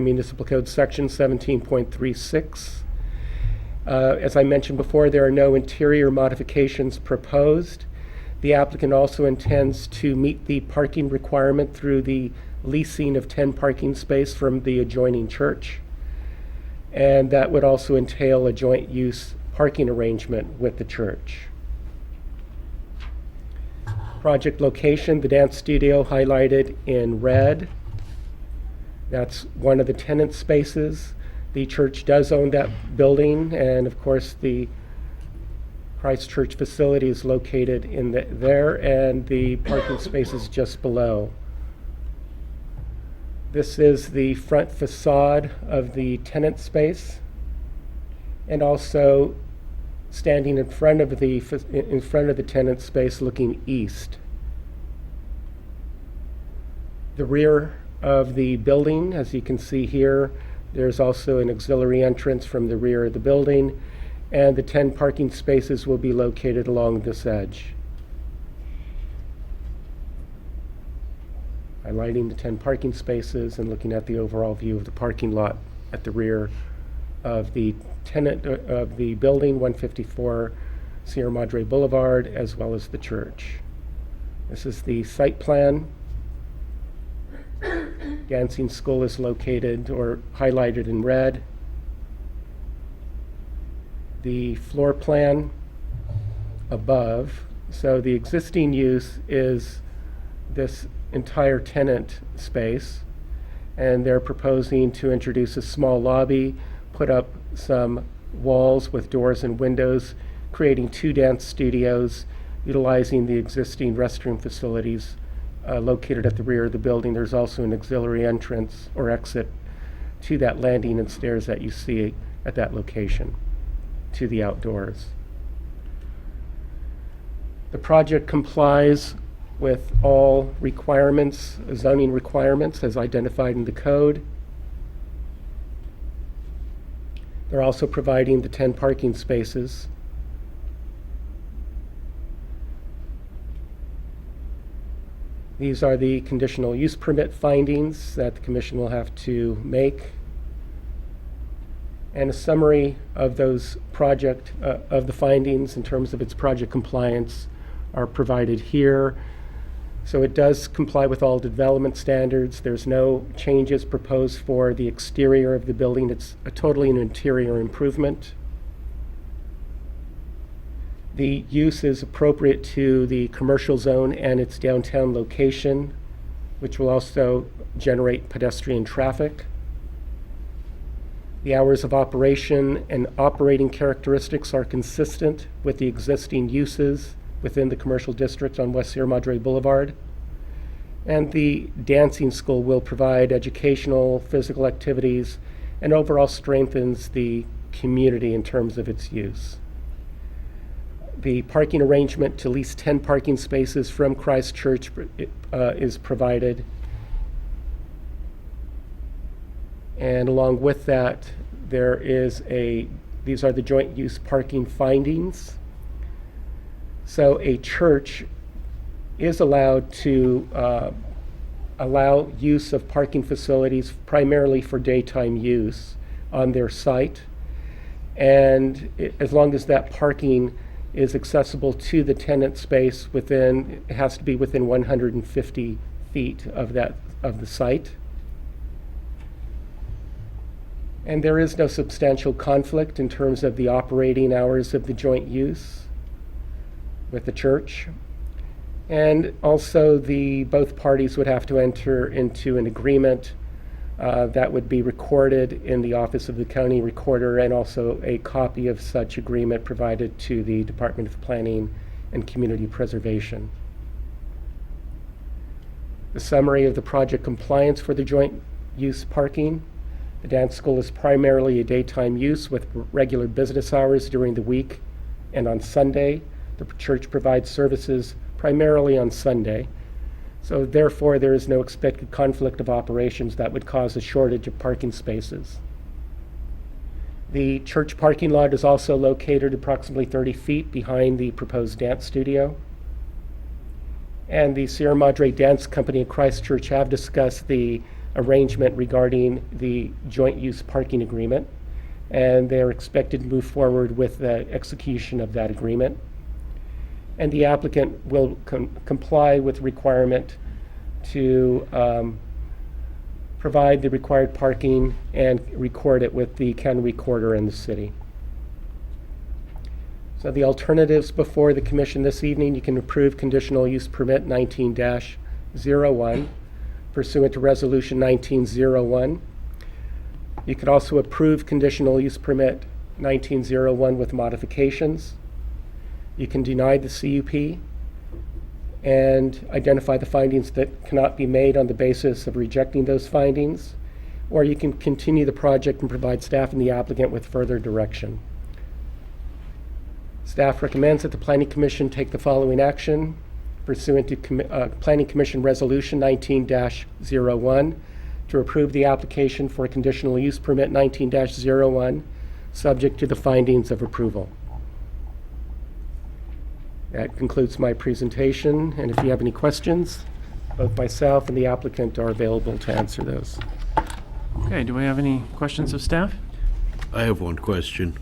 Municipal Code Section 17.36. As I mentioned before, there are no interior modifications proposed. The applicant also intends to meet the parking requirement through the leasing of 10 parking spaces from the adjoining church. And that would also entail a joint use parking arrangement with the church. Project location, the dance studio highlighted in red. That's one of the tenant spaces. The church does own that building, and of course the Christ Church facility is located in there, and the parking space is just below. This is the front facade of the tenant space, and also standing in front of the tenant space looking east. The rear of the building, as you can see here, there's also an auxiliary entrance from the rear of the building, and the 10 parking spaces will be located along this edge. Highlighting the 10 parking spaces and looking at the overall view of the parking lot at the rear of the tenant of the building, 154 Sierra Madre Boulevard, as well as the church. This is the site plan. Dancing School is located or highlighted in red. The floor plan above. So the existing use is this entire tenant space, and they're proposing to introduce a small lobby, put up some walls with doors and windows, creating 2 dance studios, utilizing the existing restroom facilities located at the rear of the building. There's also an auxiliary entrance or exit to that landing and stairs that you see at that location to the outdoors. The project complies with all requirements, zoning requirements as identified in the code. They're also providing the 10 parking spaces. These are the conditional use permit findings that the commission will have to make. And a summary of those of the findings in terms of its project compliance are provided here. So it does comply with all development standards. There's no changes proposed for the exterior of the building. It's totally an interior improvement. The use is appropriate to the commercial zone and its downtown location, which will also generate pedestrian traffic. The hours of operation and operating characteristics are consistent with the existing uses within the commercial district on West Sierra Madre Boulevard. And the dancing school will provide educational, physical activities, and overall strengthens the community in terms of its use. The parking arrangement to lease 10 parking spaces from Christ Church is provided. And along with that, these are the joint use parking findings. So a church is allowed to allow use of parking facilities primarily for daytime use on their site. And as long as that parking is accessible to the tenant space it has to be within 150 feet of the site. And there is no substantial conflict in terms of the operating hours of the joint use with the church. And also both parties would have to enter into an agreement that would be recorded in the Office of the County Recorder, and also a copy of such agreement provided to the Department of Planning and Community Preservation. The summary of the project compliance for the joint use parking. The dance school is primarily a daytime use with regular business hours during the week and on Sunday. The church provides services primarily on Sunday. So therefore, there is no expected conflict of operations that would cause a shortage of parking spaces. The church parking lot is also located approximately 30 feet behind the proposed dance studio. And the Sierra Madre Dance Company and Christ Church have discussed the arrangement regarding the joint use parking agreement, and they're expected to move forward with the execution of that agreement. And the applicant will comply with requirement to provide the required parking and record it with the county recorder in the city. So the alternatives before the commission this evening: you can approve conditional use permit 19-01 pursuant to resolution 1901. You could also approve conditional use permit 1901 with modifications. You can deny the CUP and identify the findings that cannot be made on the basis of rejecting those findings, or you can continue the project and provide staff and the applicant with further direction. Staff recommends that the Planning Commission take the following action pursuant to Planning Commission Resolution 19-01 to approve the application for a conditional use permit 19-01 subject to the findings of approval. That concludes my presentation, and if you have any questions, both myself and the applicant are available to answer those. Okay, do we have any questions of staff? I have one question.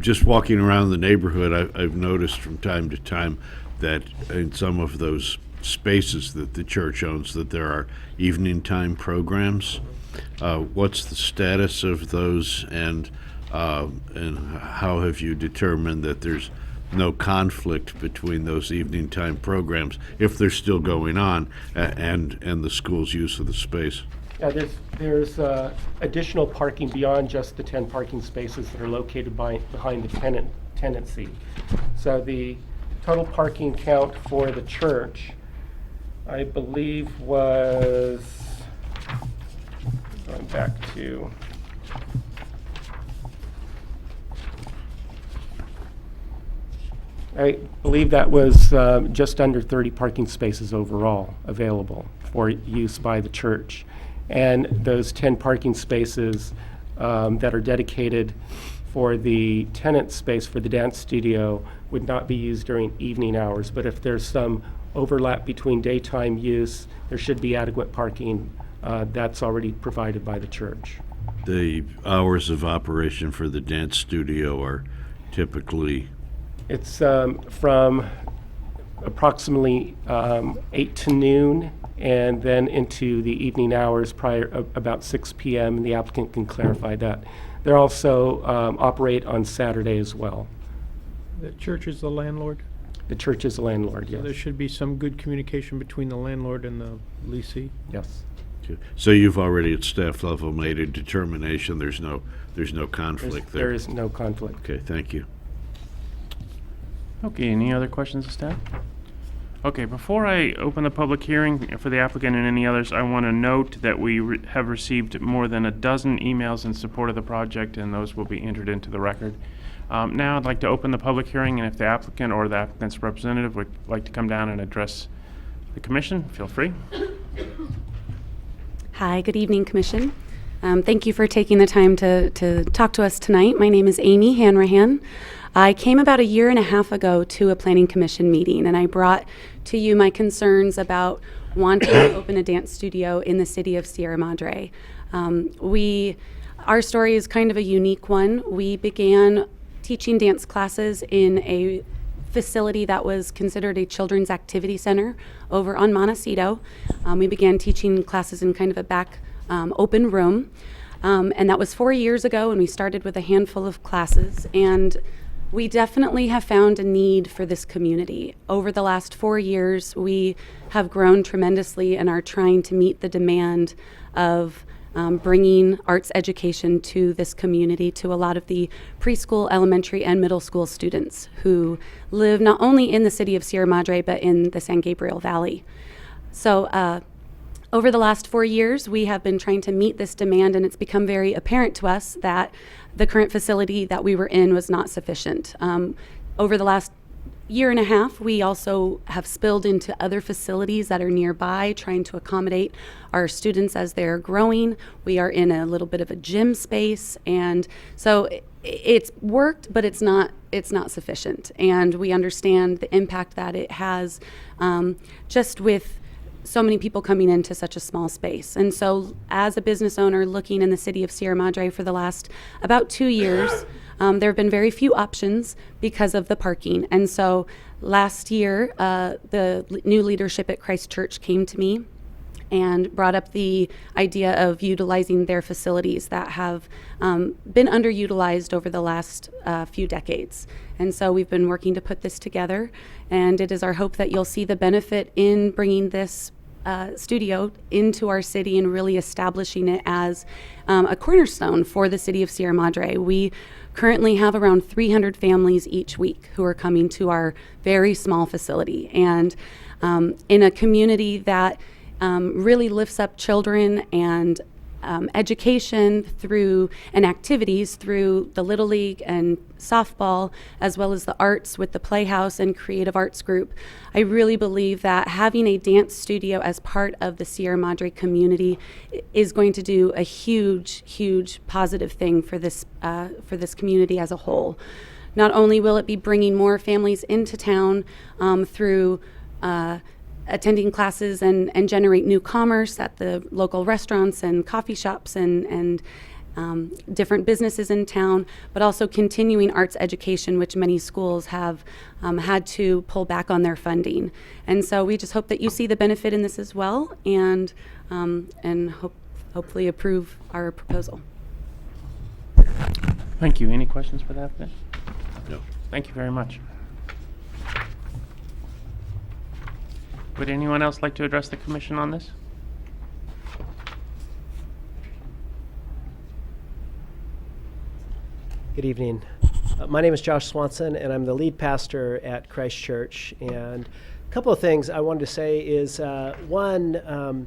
Just walking around the neighborhood, I've noticed from time to time that in some of those spaces that the church owns that there are evening time programs. What's the status of those, and how have you determined that there's no conflict between those evening time programs, if they're still going on, and the school's use of the space? Yeah, there's additional parking beyond just the 10 parking spaces that are located behind the tenancy. So the total parking count for the church, I believe, was, going back to, I believe that was just under 30 parking spaces overall available for use by the church. And those 10 parking spaces that are dedicated for the tenant space for the dance studio would not be used during evening hours. But if there's some overlap between daytime use, there should be adequate parking that's already provided by the church. The hours of operation for the dance studio are typically? It's from approximately 8 to noon, and then into the evening hours prior about 6 p.m., and the applicant can clarify that. They also operate on Saturday as well. The church is the landlord? The church is the landlord, So yes. there should be some good communication between the landlord and the leasee? Yes. So you've already at staff level made a determination there's no conflict there? There is no conflict. Okay, thank you. Okay, any other questions of staff? Okay, before I open the public hearing for the applicant and any others, I want to note that we have received more than a dozen emails in support of the project, and those will be entered into the record. Now I'd like to open the public hearing, and if the applicant or the applicant's representative would like to come down and address the commission, feel free. Hi, good evening, Commission. Thank you for taking the time to talk to us tonight. My name is Amy Hanrahan. I came about 1.5 years ago to a Planning Commission meeting, and I brought to you my concerns about wanting to open a dance studio in the city of Sierra Madre. Our story is kind of a unique one. We began teaching dance classes in a facility that was considered a children's activity center over on Montecito. We began teaching classes in kind of a back open room, and that was 4 years ago, and we started with a handful of classes, and we definitely have found a need for this community. Over the last 4 years, we have grown tremendously and are trying to meet the demand of bringing arts education to this community, to a lot of the preschool, elementary, and middle school students who live not only in the city of Sierra Madre, but in the San Gabriel Valley. So over the last 4 years, we have been trying to meet this demand, and it's become very apparent to us that the current facility that we were in was not sufficient. Over the last 1.5 years, we also have spilled into other facilities that are nearby, trying to accommodate our students as they're growing. We are in a little bit of a gym space, and so it's worked, but it's not sufficient. And we understand the impact that it has just with so many people coming into such a small space. And so as a business owner looking in the city of Sierra Madre for the last about 2 years, there have been very few options because of the parking. And so last year, the new leadership at Christ Church came to me and brought up the idea of utilizing their facilities that have been underutilized over the last few decades. And so we've been working to put this together, and it is our hope that you'll see the benefit in bringing this studio into our city and really establishing it as a cornerstone for the city of Sierra Madre. We currently have around 300 families each week who are coming to our very small facility, and in a community that really lifts up children and education through and activities through the Little League and softball, as well as the arts with the Playhouse and Creative Arts Group. I really believe that having a dance studio as part of the Sierra Madre community is going to do a huge, huge positive thing for this community as a whole. Not only will it be bringing more families into town through attending classes and generate new commerce at the local restaurants and coffee shops and different businesses in town, but also continuing arts education, which many schools have had to pull back on their funding. And so we just hope that you see the benefit in this as well, and hopefully approve our proposal. Thank you. Any questions for that? No. Thank you very much. Would anyone else like to address the commission on this? Good evening. My name is Josh Swanson, and I'm the lead pastor at Christ Church. And a couple of things I wanted to say is, one,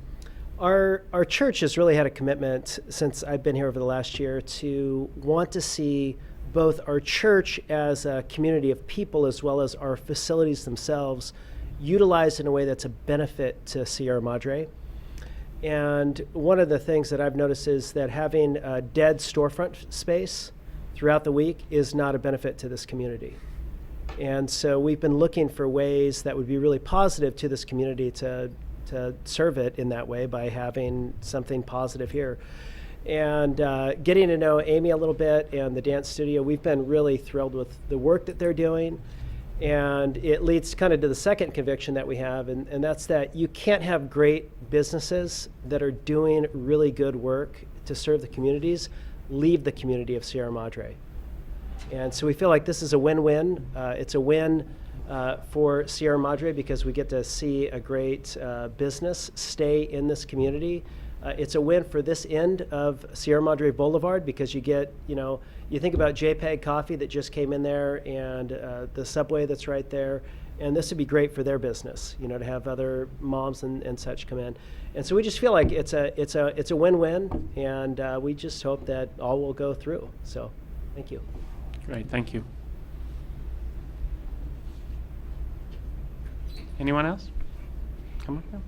our church has really had a commitment since I've been here over the last year to want to see both our church as a community of people as well as our facilities themselves utilized in a way that's a benefit to Sierra Madre. And one of the things that I've noticed is that having a dead storefront space throughout the week is not a benefit to this community. And so we've been looking for ways that would be really positive to this community to serve it in that way by having something positive here. And getting to know Amy a little bit and the dance studio, we've been really thrilled with the work that they're doing. And it leads kind of to the second conviction that we have, and that's that you can't have great businesses that are doing really good work to serve the communities leave the community of Sierra Madre. And so we feel like this is a win-win. It's a win for Sierra Madre because we get to see a great business stay in this community. It's a win for this end of Sierra Madre Boulevard because you get, you think about JPEG Coffee that just came in there and the Subway that's right there. And this would be great for their business, to have other moms and such come in. And so we just feel like it's a win-win, and we just hope that all will go through. So thank you. Great, thank you. Anyone else? Come on down.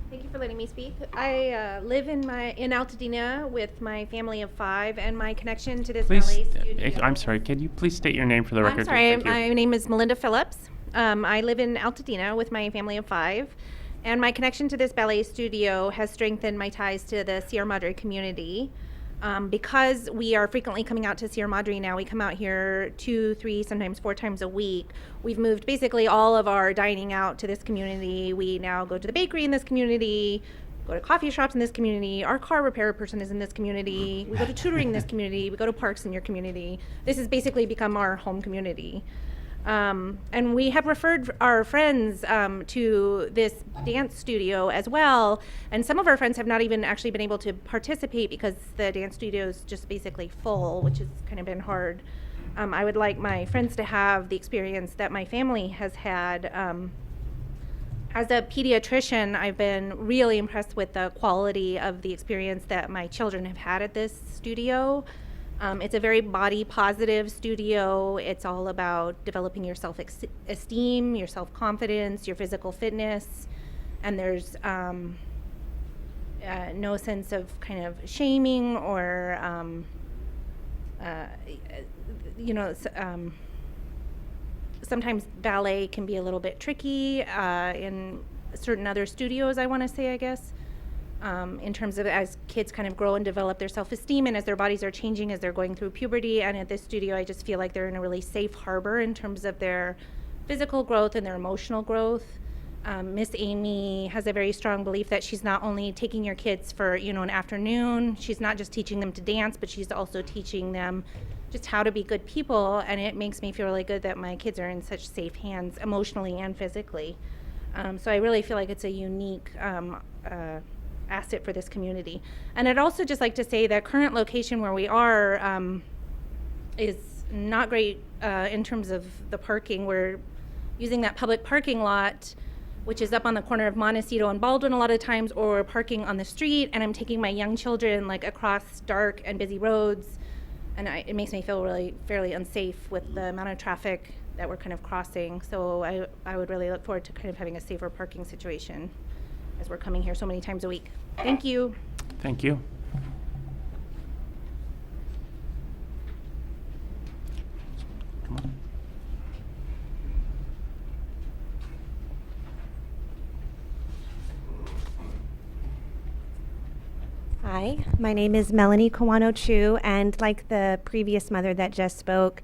Thank you for letting me speak. I live in Altadena with my family of 5, and my connection to this Please, ballet studio. I'm sorry, can you please state your name for the record? I'm sorry, Thank you. my name is Melinda Phillips. I live in Altadena with my family of 5, and my connection to this ballet studio has strengthened my ties to the Sierra Madre community. Because we are frequently coming out to Sierra Madre now, we come out here 2, 3, sometimes 4 times a week. We've moved basically all of our dining out to this community. We now go to the bakery in this community, go to coffee shops in this community. Our car repair person is in this community. We go to tutoring in this community. We go to parks in your community. This has basically become our home community. And we have referred our friends to this dance studio as well. And some of our friends have not even actually been able to participate because the dance studio is just basically full, which has kind of been hard. I would like my friends to have the experience that my family has had. As a pediatrician, I've been really impressed with the quality of the experience that my children have had at this studio. It's a very body positive studio. It's all about developing your self-esteem, your self-confidence, your physical fitness, and there's no sense of kind of shaming or sometimes ballet can be a little bit tricky in certain other studios, I want to say, I guess, in terms of as kids kind of grow and develop their self-esteem and as their bodies are changing as they're going through puberty. And at this studio, I just feel like they're in a really safe harbor in terms of their physical growth and their emotional growth. Miss Amy has a very strong belief that she's not only taking your kids for, an afternoon, she's not just teaching them to dance, but she's also teaching them just how to be good people. And it makes me feel really good that my kids are in such safe hands emotionally and physically. So I really feel like it's a unique asset for this community. And I'd also just like to say that current location where we are is not great in terms of the parking. We're using that public parking lot, which is up on the corner of Montecito and Baldwin a lot of times, or parking on the street, and I'm taking my young children across dark and busy roads, and it makes me feel really fairly unsafe with the amount of traffic that we're kind of crossing. So I would really look forward to kind of having a safer parking situation as we're coming here so many times a week. Thank you. Thank you. Come on. Hi, my name is Melanie Kawano Chu, and like the previous mother that just spoke,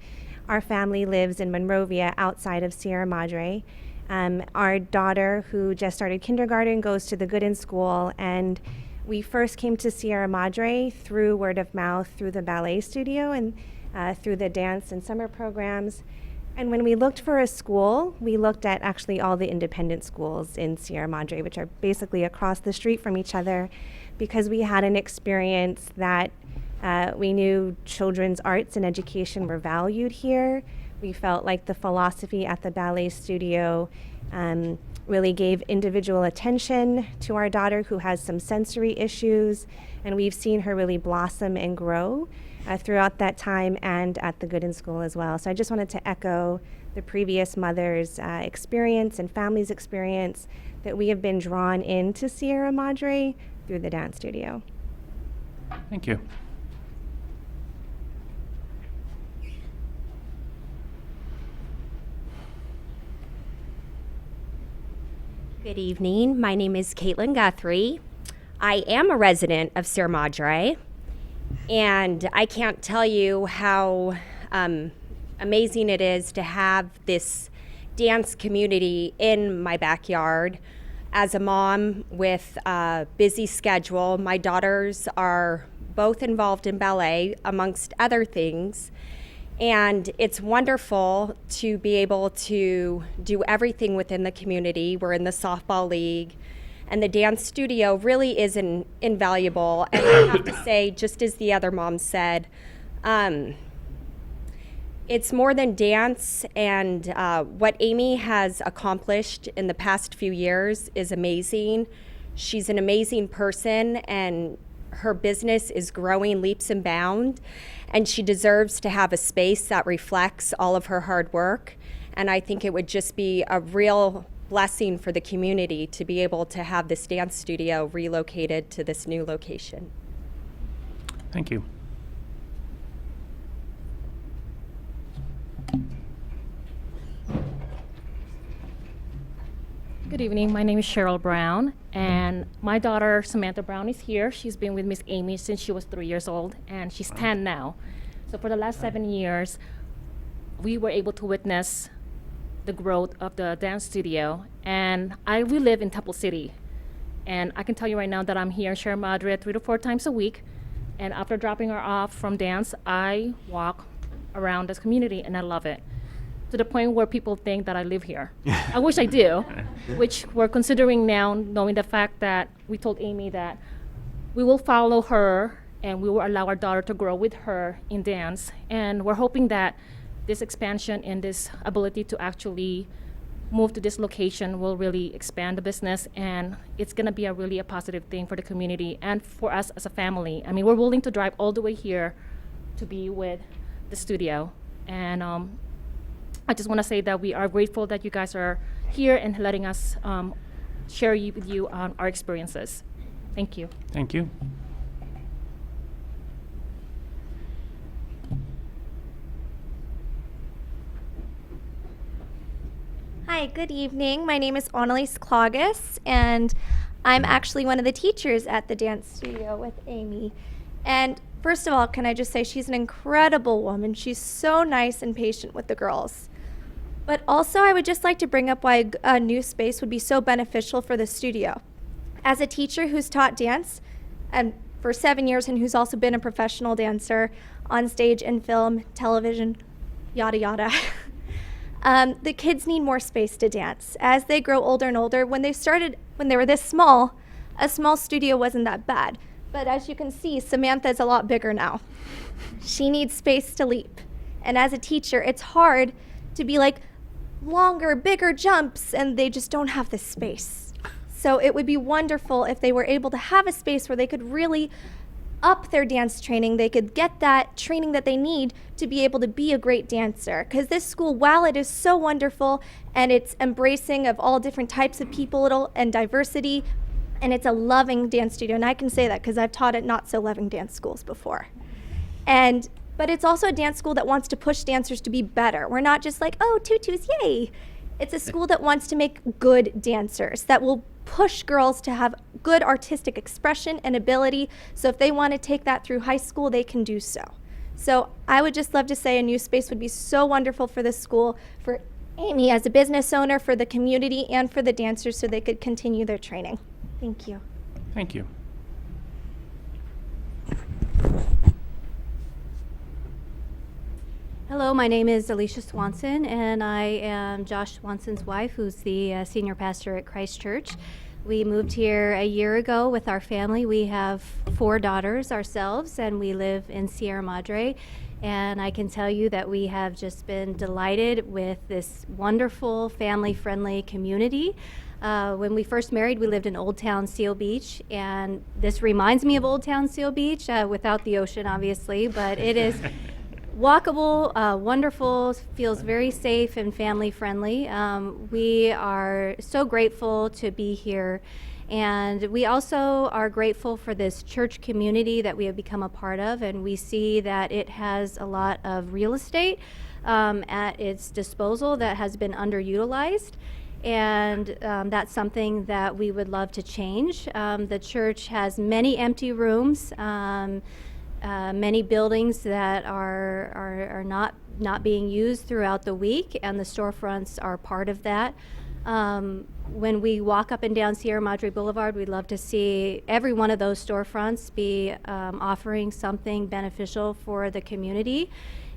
our family lives in Monrovia outside of Sierra Madre. Our daughter, who just started kindergarten, goes to the Gooden School, and we first came to Sierra Madre through word of mouth, through the ballet studio, and through the dance and summer programs. And when we looked for a school, we looked at actually all the independent schools in Sierra Madre, which are basically across the street from each other, because we had an experience that we knew children's arts and education were valued here. We felt like the philosophy at the ballet studio really gave individual attention to our daughter, who has some sensory issues, and we've seen her really blossom and grow throughout that time and at the Gooden School as well. So I just wanted to echo the previous mother's experience and family's experience, that we have been drawn into Sierra Madre through the dance studio. Thank you. Good evening. My name is Caitlin Guthrie. I am a resident of Sierra Madre, and I can't tell you how amazing it is to have this dance community in my backyard. As a mom with a busy schedule, my daughters are both involved in ballet, amongst other things. And it's wonderful to be able to do everything within the community. We're in the softball league, and the dance studio really is invaluable. And I have to say, just as the other mom said, it's more than dance, and what Amy has accomplished in the past few years is amazing. She's an amazing person, and her business is growing leaps and bounds, and she deserves to have a space that reflects all of her hard work. And I think it would just be a real blessing for the community to be able to have this dance studio relocated to this new location. Thank you. Good evening. My name is Cheryl Brown, and my daughter Samantha Brown is here. She's been with Miss Amy since she was 3 years old, and she's 10 now. So for the last 7 years, we were able to witness the growth of the dance studio. And we live in Temple City, and I can tell you right now that I'm here in Sierra Madre 3 to 4 times a week. And after dropping her off from dance, I walk around this community, and I love it, to the point where people think that I live here. I wish I do, which we're considering now, knowing the fact that we told Amy that we will follow her and we will allow our daughter to grow with her in dance. And we're hoping that this expansion and this ability to actually move to this location will really expand the business, and it's gonna be a positive thing for the community and for us as a family. I mean, we're willing to drive all the way here to be with the studio. And I just want to say that we are grateful that you guys are here and letting us share with you our experiences. Thank you. Thank you. Hi, good evening. My name is Annalise Clogus, and I'm actually one of the teachers at the dance studio with Amy. And first of all, can I just say she's an incredible woman. She's so nice and patient with the girls. But also, I would just like to bring up why a new space would be so beneficial for the studio. As a teacher who's taught dance and for 7 years and who's also been a professional dancer on stage and film, television, yada yada, the kids need more space to dance. As they grow older and older, when they were this small, a small studio wasn't that bad. But as you can see, Samantha's a lot bigger now. She needs space to leap. And as a teacher, it's hard to be like longer, bigger jumps, and they just don't have the space. So it would be wonderful if they were able to have a space where they could really up their dance training. They could get that training that they need to be able to be a great dancer. Because this school, while it is so wonderful and it's embracing of all different types of people and diversity, and it's a loving dance studio, and I can say that because I've taught at not so loving dance schools before. But it's also a dance school that wants to push dancers to be better. We're not just like, oh, tutus, yay. It's a school that wants to make good dancers, that will push girls to have good artistic expression and ability. So if they want to take that through high school, they can do so. So I would just love to say a new space would be so wonderful for this school, for Amy as a business owner, for the community, and for the dancers so they could continue their training. Thank you. Thank you. Hello, my name is Alicia Swanson, and I am Josh Swanson's wife, who's the senior pastor at Christ Church. We moved here a year ago with our family. We have 4 daughters ourselves, and we live in Sierra Madre. And I can tell you that we have just been delighted with this wonderful, family-friendly community. When we first married, we lived in Old Town Seal Beach, and this reminds me of Old Town Seal Beach, without the ocean, obviously, but it is walkable, wonderful, feels very safe and family friendly. We are so grateful to be here, and we also are grateful for this church community that we have become a part of, and we see that it has a lot of real estate at its disposal that has been underutilized. And that's something that we would love to change. The church has many empty rooms, many buildings that are not being used throughout the week, and the storefronts are part of that. When we walk up and down Sierra Madre Boulevard, we'd love to see every one of those storefronts be offering something beneficial for the community.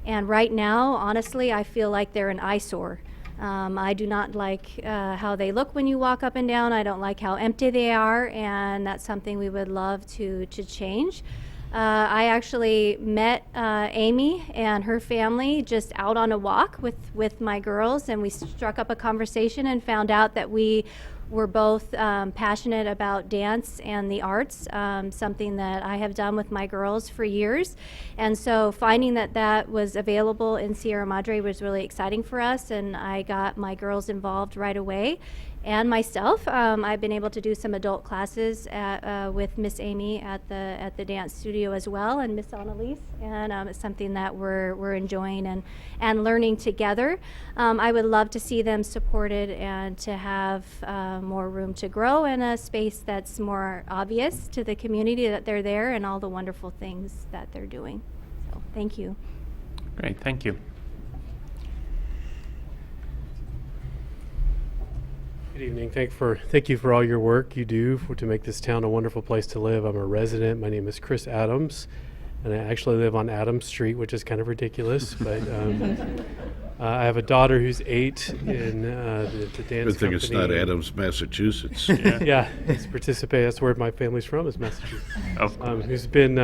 And right now, honestly, I feel like they're an eyesore. I do not like how they look when you walk up and down. I don't like how empty they are, and that's something we would love to change. I actually met Amy and her family just out on a walk with my girls, and we struck up a conversation and found out that we were both passionate about dance and the arts, something that I have done with my girls for years. And so finding that was available in Sierra Madre was really exciting for us, and I got my girls involved right away. And myself, I've been able to do some adult classes with Miss Amy at the dance studio as well, and Miss Annalise, and it's something that we're enjoying and learning together. I would love to see them supported and to have more room to grow and a space that's more obvious to the community that they're there and all the wonderful things that they're doing. So thank you. Great, thank you. Good evening. Thank you for all your work you do to make this town a wonderful place to live. I'm a resident. My name is Chris Adams, and I actually live on Adams Street, which is kind of ridiculous. But I have a daughter who's 8 in the dance company. Good thing it's not Adams, Massachusetts. Yeah, it's participate. That's where my family's from, is Massachusetts. Who's been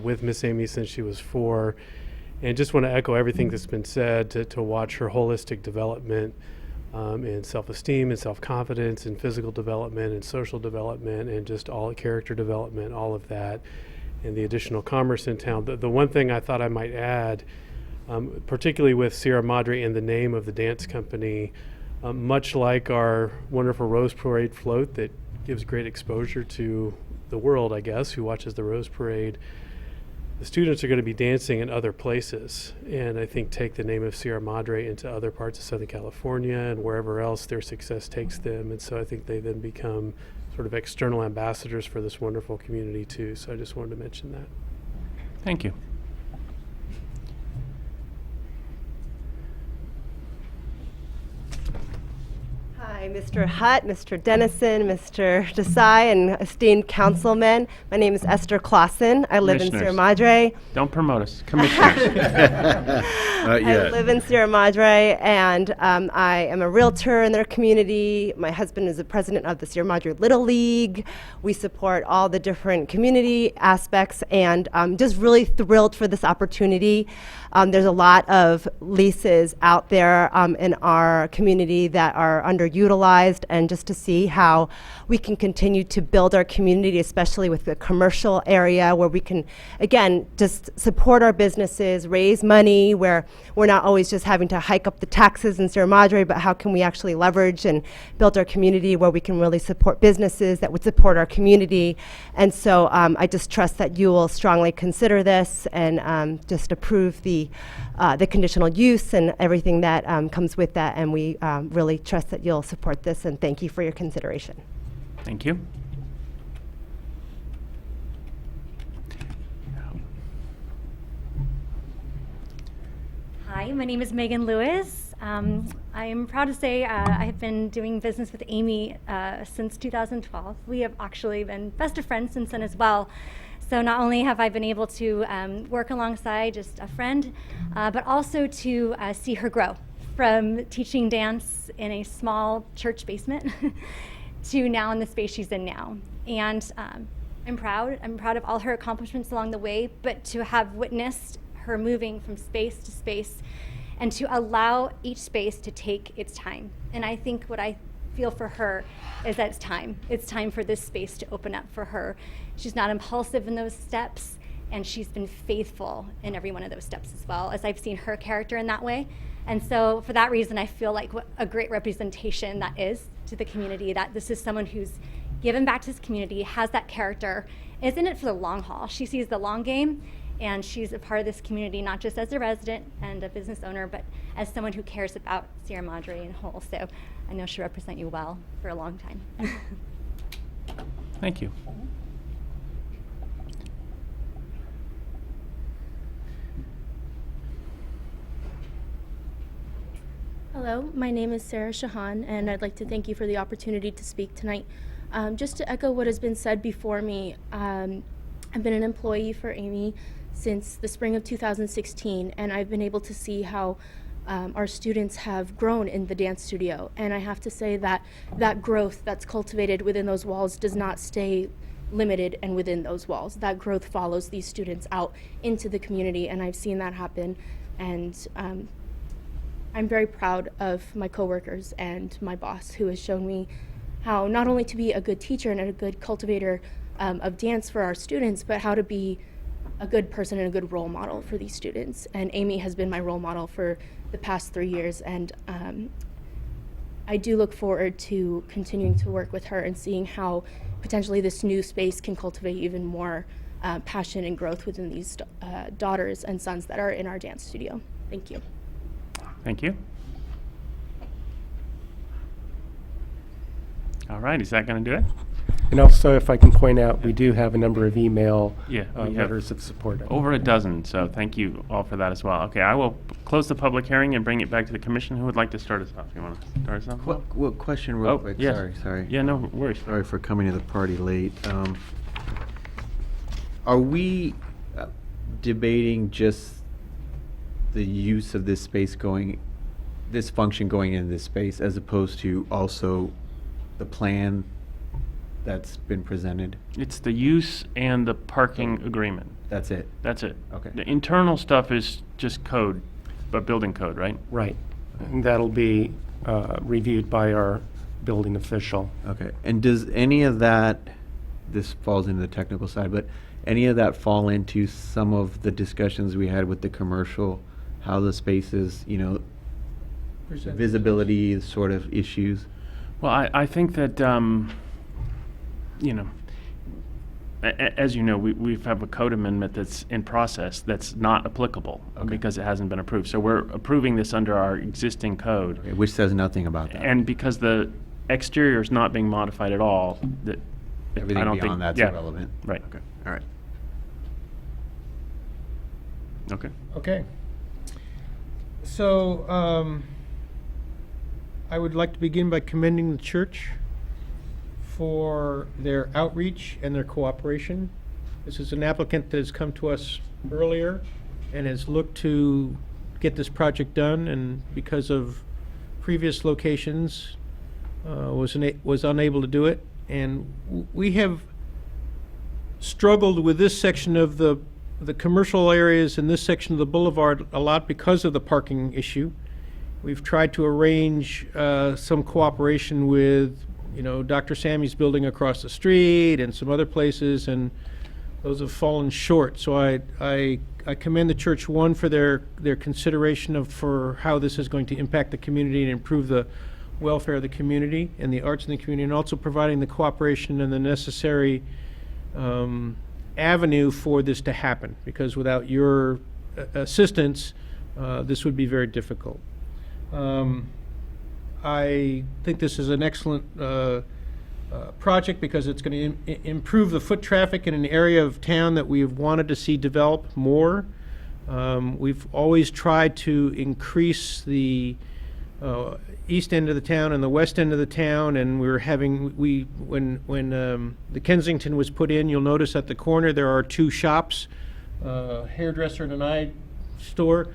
with Miss Amy since she was 4, and just want to echo everything that's been said to watch her holistic development. In self-esteem and self-confidence and physical development and social development and just all character development, all of that, and the additional commerce in town. The one thing I thought I might add, particularly with Sierra Madre and the name of the dance company, much like our wonderful Rose Parade float that gives great exposure to the world, I guess, who watches the Rose Parade, the students are going to be dancing in other places, and I think take the name of Sierra Madre into other parts of Southern California and wherever else their success takes them. And so I think they then become sort of external ambassadors for this wonderful community too. So I just wanted to mention that. Thank you. Hi, Mr. Hutt, Mr. Dennison, Mr. Desai, and esteemed councilmen. My name is Esther Clausen. I live in Sierra Madre. Don't promote us. Commissioners. I live in Sierra Madre, and I am a realtor in their community. My husband is the president of the Sierra Madre Little League. We support all the different community aspects, and I'm just really thrilled for this opportunity. There's a lot of leases out there in our community that are underutilized, and just to see how we can continue to build our community, especially with the commercial area where we can, again, just support our businesses, raise money, where we're not always just having to hike up the taxes in Sierra Madre, but how can we actually leverage and build our community where we can really support businesses that would support our community. And so I just trust that you will strongly consider this and just approve the conditional use and everything that comes with that. And we really trust that you'll support this, and thank you for your consideration. Thank you. Hi, my name is Megan Lewis. I am proud to say I have been doing business with Amy since 2012. We have actually been best of friends since then as well. So not only have I been able to work alongside just a friend, but also to see her grow from teaching dance in a small church basement to now in the space she's in now. And I'm proud. I'm proud of all her accomplishments along the way, but to have witnessed her moving from space to space and to allow each space to take its time. And I think what I feel for her is that it's time. It's time for this space to open up for her. She's not impulsive in those steps, and she's been faithful in every one of those steps as well, as I've seen her character in that way. And so for that reason, I feel like what a great representation that is to the community, that this is someone who's given back to this community, has that character, is in it for the long haul. She sees the long game, and she's a part of this community, not just as a resident and a business owner, but as someone who cares about Sierra Madre in whole. So I know she'll represent you well for a long time. Thank you. Hello, my name is Sarah Shahan, and I'd like to thank you for the opportunity to speak tonight. Just to echo what has been said before me, I've been an employee for Amy since the spring of 2016, and I've been able to see how our students have grown in the dance studio. And I have to say that that growth that's cultivated within those walls does not stay limited and within those walls. That growth follows these students out into the community, and I've seen that happen. And I'm very proud of my coworkers and my boss, who has shown me how not only to be a good teacher and a good cultivator of dance for our students, but how to be a good person and a good role model for these students. And Amy has been my role model for the past 3 years, and I do look forward to continuing to work with her and seeing how potentially this new space can cultivate even more passion and growth within these daughters and sons that are in our dance studio. Thank you. Thank you. All right, is that going to do it? And also, if I can point out, we do have a number of email Yeah, we have letters of support. over a dozen, so thank you all for that as well. Okay, I will close the public hearing and bring it back to the commission. Who would like to start us off? You want to start us off? Well, question real quick. yes. Sorry. Yeah, no worries. Sorry for coming to the party late. Are we debating just the use of this space this function going into this space, as opposed to also the plan that's been presented? It's the use and the parking agreement. That's it? That's it. Okay. The internal stuff is just code, but building code, right? Right. And that'll be reviewed by our building official. Okay. And does any of that, this falls into the technical side, but any of that fall into some of the discussions we had with the commercial, how the spaces, visibility sort of issues? Well, I think that, as you know, we have a code amendment that's in process that's not applicable because it hasn't been approved. So we're approving this under our existing code. Okay, which says nothing about that. And because the exterior is not being modified at all, that Everything I don't beyond think that's yeah, irrelevant. Right. Okay. All right. Okay. Okay. So, I would like to begin by commending the church for their outreach and their cooperation. This is an applicant that has come to us earlier and has looked to get this project done, and because of previous locations, was unable to do it. And we have struggled with this section of the commercial areas in this section of the boulevard a lot because of the parking issue. We've tried to arrange some cooperation with, Dr. Sammy's building across the street and some other places, and those have fallen short. So I commend the church, one, for their consideration for how this is going to impact the community and improve the welfare of the community and the arts in the community, and also providing the cooperation and the necessary avenue for this to happen, because without your assistance, this would be very difficult. I think this is an excellent project because it's going to improve the foot traffic in an area of town that we've wanted to see develop more. We've always tried to increase the east end of the town and the west end of the town, and when the Kensington was put in, you'll notice at the corner there are two shops, hairdresser and an eye store,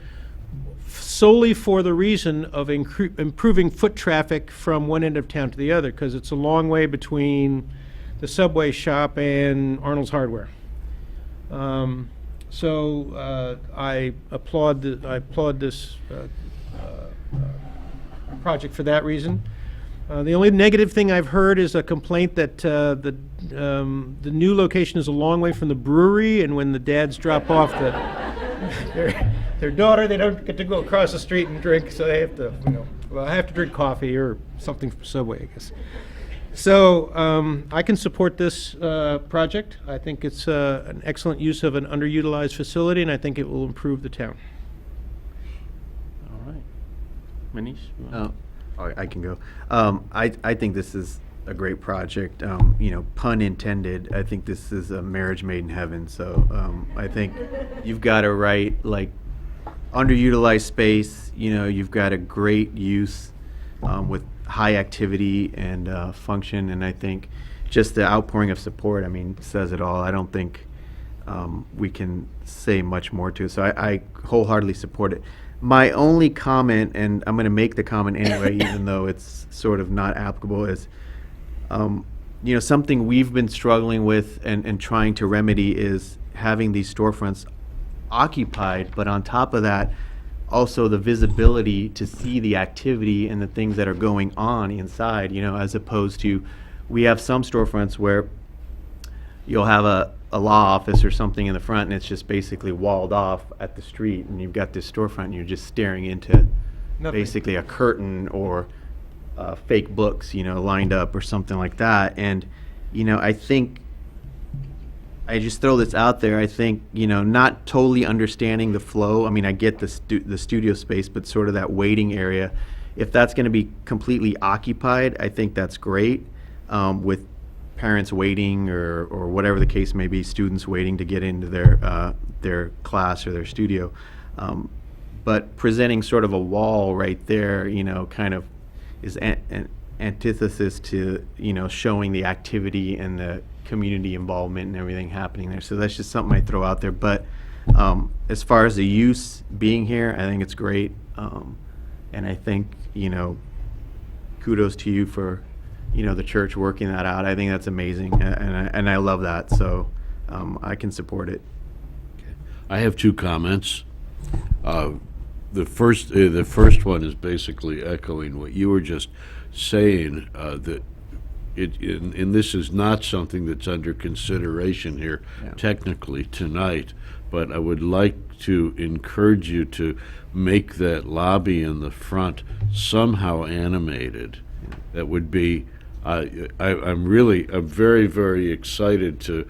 solely for the reason of improving foot traffic from one end of town to the other, because it's a long way between the Subway shop and Arnold's Hardware. So I applaud this project for that reason. The only negative thing I've heard is a complaint that the new location is a long way from the brewery, and when the dads drop off their daughter, they don't get to go across the street and drink, so they have to, I have to drink coffee or something from Subway, I guess. So I can support this project. I think it's an excellent use of an underutilized facility, and I think it will improve the town. All right. Manish? I can go. I think this is a great project. Pun intended. I think this is a marriage made in heaven. So I think you've got a right, underutilized space. You've got a great use with high activity and function. And I think just the outpouring of support, says it all. I don't think we can say much more to it. So I wholeheartedly support it. My only comment, and I'm going to make the comment anyway, even though it's sort of not applicable, is something we've been struggling with and trying to remedy is having these storefronts occupied, but on top of that, also the visibility to see the activity and the things that are going on inside, as opposed to, we have some storefronts where you'll have a law office or something in the front, and it's just basically walled off at the street, and you've got this storefront and you're just staring into basically a curtain or fake books, lined up or something like that. And I think, I just throw this out there, I think, not totally understanding the flow. I get the studio space, but sort of that waiting area, if that's going to be completely occupied, I think that's great, with parents waiting or whatever the case may be, students waiting to get into their class or their studio. But presenting sort of a wall right there, kind of is an antithesis to, showing the activity and the community involvement and everything happening there. So that's just something I throw out there. But as far as the use being here, I think it's great. And I think, kudos to you for, the church working that out. I think that's amazing, and I love that. So I can support it. I have two comments. The first one is basically echoing what you were just saying, that and this is not something that's under consideration here technically tonight, but I would like to encourage you to make that lobby in the front somehow animated. That would be I'm very, very excited to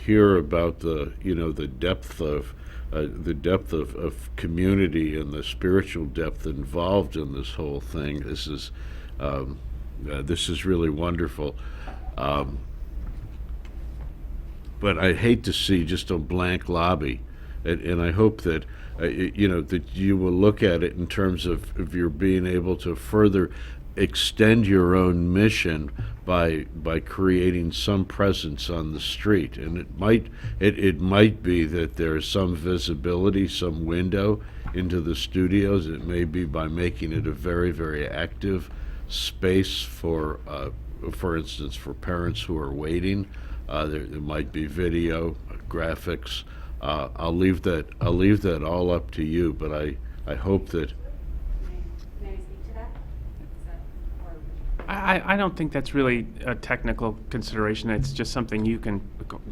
hear about the depth of community and the spiritual depth involved in this whole thing. This is really wonderful. But I hate to see just a blank lobby, and I hope that that you will look at it in terms of your being able to further extend your own mission by creating some presence on the street. And it might be that there's some visibility, some window into the studios. It may be by making it a very, very active space for instance, for parents who are waiting. There might be video, graphics. I'll leave that all up to you, but I hope that. Can I speak to that? I don't think that's really a technical consideration. It's just something you can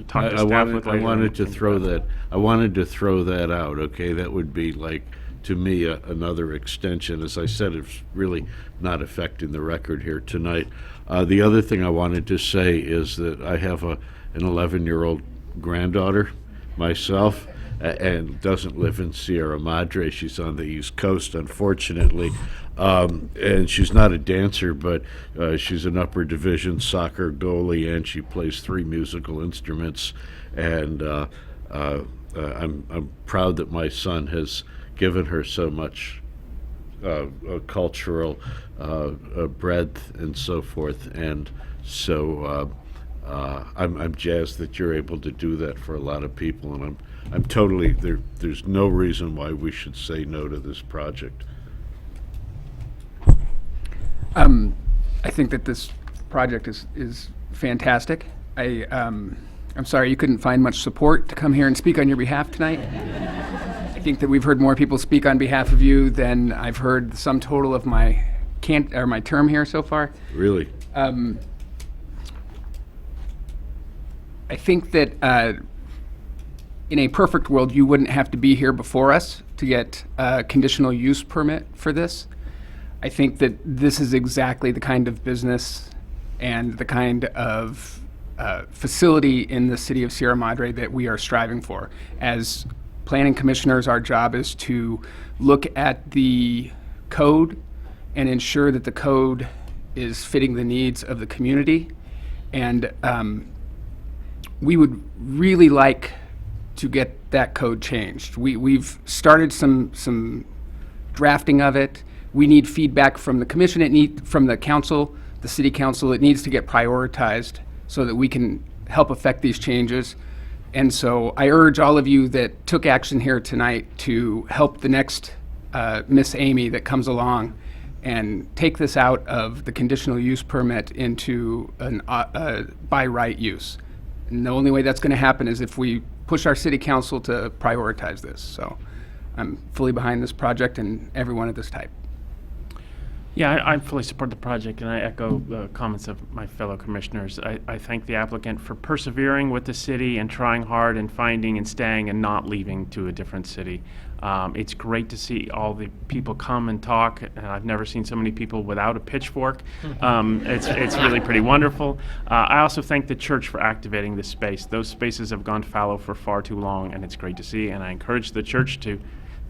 talk to I staff wanted, with I later. wanted to throw that. I wanted to throw that out. Okay, that would be like, to me, another extension. As I said, it's really not affecting the record here tonight. The other thing I wanted to say is that I have an 11-year-old granddaughter myself, and doesn't live in Sierra Madre. She's on the East Coast, unfortunately. And she's not a dancer, but she's an upper division soccer goalie, and she plays 3 musical instruments. And I'm proud that my son has given her so much cultural breadth and so forth. And so I'm jazzed that you're able to do that for a lot of people, and I'm totally there. There's no reason why we should say no to this project. I think that this project is fantastic. I'm sorry you couldn't find much support to come here and speak on your behalf tonight. I think that we've heard more people speak on behalf of you than I've heard the sum total of my term here so far. Really? I think that in a perfect world, you wouldn't have to be here before us to get a conditional use permit for this. I think that this is exactly the kind of business and the kind of facility in the city of Sierra Madre that we are striving for. As planning commissioners, our job is to look at the code and ensure that the code is fitting the needs of the community. And we would really like to get that code changed. We've started some drafting of it. We need feedback from the commission, from the council, the city council. It needs to get prioritized so that we can help affect these changes. And so I urge all of you that took action here tonight to help the next Miss Amy that comes along and take this out of the conditional use permit into an by right use. And the only way that's going to happen is if we push our city council to prioritize this. So I'm fully behind this project and everyone at this type. Yeah, I fully support the project, and I echo the comments of my fellow commissioners. I thank the applicant for persevering with the city and trying hard and finding and staying and not leaving to a different city. It's great to see all the people come and talk, and I've never seen so many people without a pitchfork. It's really pretty wonderful. I also thank the church for activating this space. Those spaces have gone fallow for far too long, and it's great to see, and I encourage the church to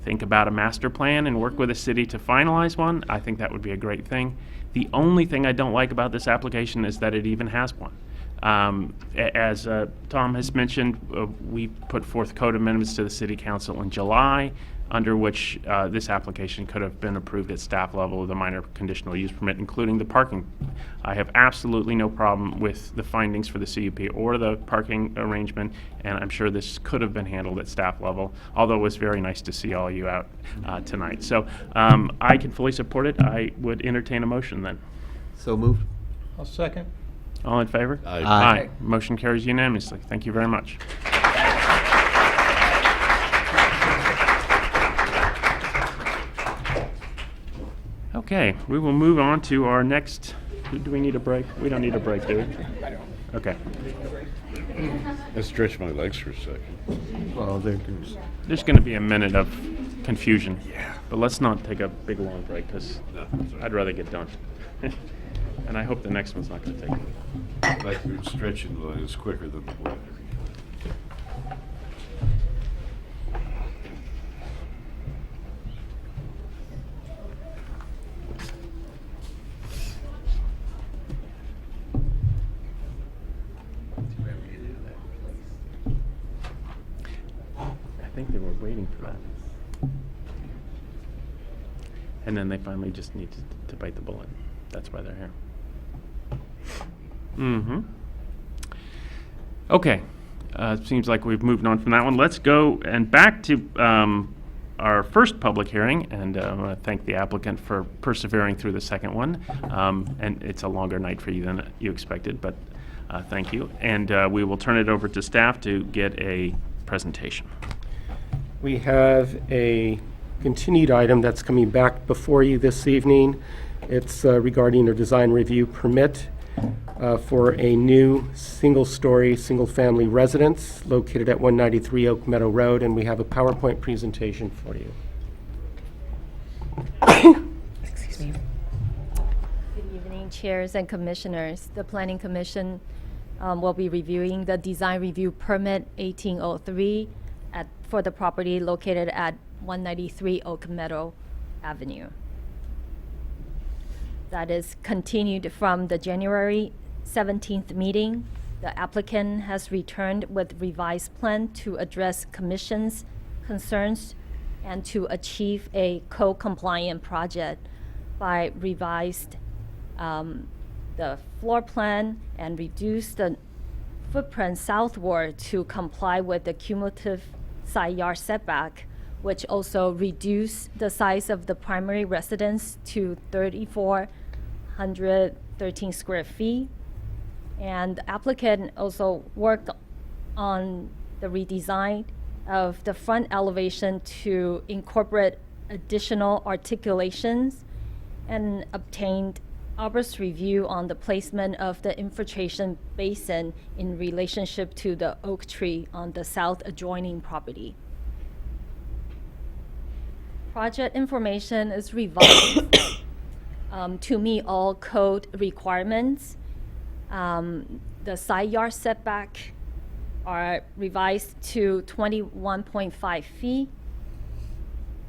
think about a master plan and work with the city to finalize one. I think that would be a great thing. The only thing I don't like about this application is that it even has one. As Tom has mentioned, we put forth code amendments to the city council in July, under which this application could have been approved at staff level with a minor conditional use permit, including the parking. I have absolutely no problem with the findings for the CUP or the parking arrangement, and I'm sure this could have been handled at staff level, although it was very nice to see all you out tonight. So I can fully support it. I would entertain a motion then. So moved. I'll second. All in favor? Aye. Aye. Motion carries unanimously. Thank you very much. Okay, we will move on to our next. Do we need a break? We don't need a break, do we? Okay. I stretch my legs for a second. Well, There's going to be a minute of confusion. Yeah. But let's not take a big long break because I'd rather get done. And I hope the next one's not going to take. Like we're stretching the lines quicker than the wind. I think they were waiting for that. And then they finally just need to bite the bullet. That's why they're here. Mm-hmm. Okay. Seems like we've moved on from that one. Let's go and back to our first public hearing, and I want to thank the applicant for persevering through the second one. And it's a longer night for you than you expected, but thank you. And we will turn it over to staff to get a presentation. We have a continued item that's coming back before you this evening. It's regarding a design review permit for a new single-story, single-family residence located at 193 Oak Meadow Road, and we have a PowerPoint presentation for you. Excuse me. Good evening, chairs and commissioners. The Planning Commission will be reviewing the design review permit 1803 for the property located at 193 Oak Meadow Avenue. That is continued from the January 17th meeting. The applicant has returned with revised plan to address commission's concerns and to achieve a co-compliant project by revised the floor plan and reduce the footprint southward to comply with the cumulative side yard setback, which also reduced the size of the primary residence to 3,413 square feet. And the applicant also worked on the redesign of the front elevation to incorporate additional articulations and obtained arborist review on the placement of the infiltration basin in relationship to the oak tree on the south adjoining property. Project information is revised to meet all code requirements. The side yard setback are revised to 21.5 feet,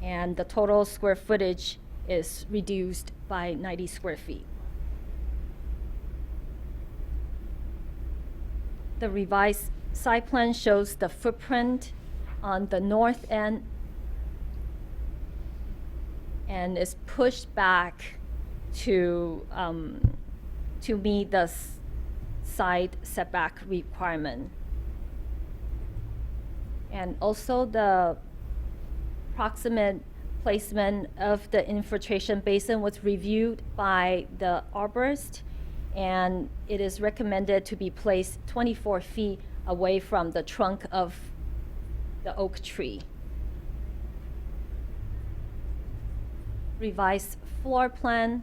and the total square footage is reduced by 90 square feet. The revised site plan shows the footprint on the north end and is pushed back to meet the side setback requirement. And also the proximate placement of the infiltration basin was reviewed by the arborist, and it is recommended to be placed 24 feet away from the trunk of the oak tree. Revised floor plan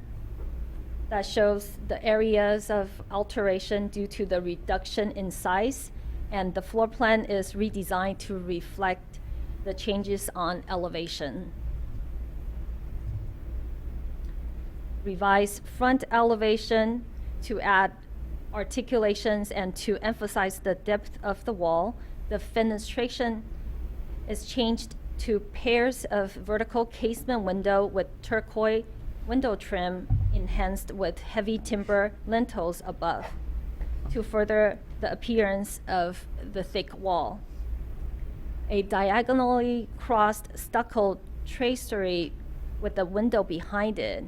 that shows the areas of alteration due to the reduction in size, and the floor plan is redesigned to reflect the changes on elevation. Revised front elevation to add articulations and to emphasize the depth of the wall. The fenestration is changed to pairs of vertical casement window with turquoise window trim enhanced with heavy timber lintels above to further the appearance of the thick wall. A diagonally crossed stucco tracery with a window behind it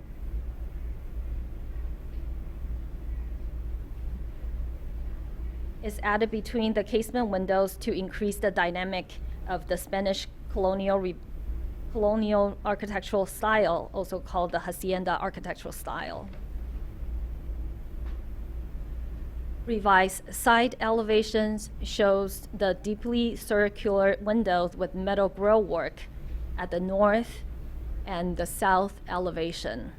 is added between the casement windows to increase the dynamic of the Spanish colonial architectural style, also called the hacienda architectural style. Revised side elevations shows the deeply circular windows with metal grille work at the north and the south elevation.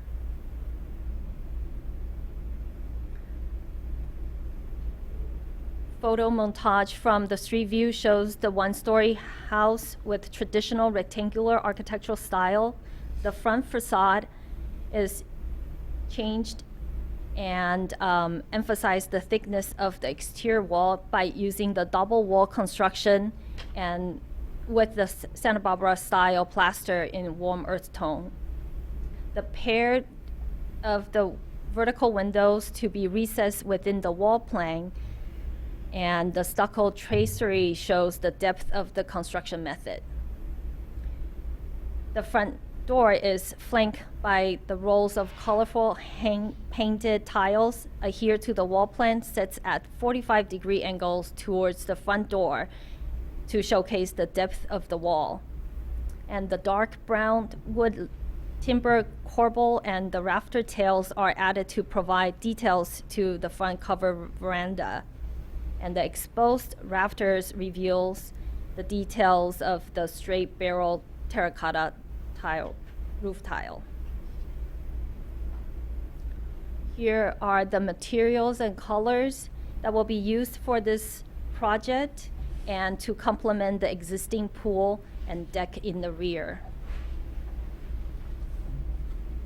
Photo montage from the street view shows the one-story house with traditional rectangular architectural style. The front facade is changed and emphasize the thickness of the exterior wall by using the double wall construction and with the Santa Barbara style plaster in warm earth tone. The pair of the vertical windows to be recessed within the wall plane, and the stucco tracery shows the depth of the construction method. The front door is flanked by the rows of colorful painted tiles adhere to the wall plan, sets at 45-degree angles towards the front door to showcase the depth of the wall. And the dark brown wood timber corbel and the rafter tails are added to provide details to the front cover veranda. And the exposed rafters reveals the details of the straight barrel terracotta tile, roof tile. Here are the materials and colors that will be used for this project and to complement the existing pool and deck in the rear.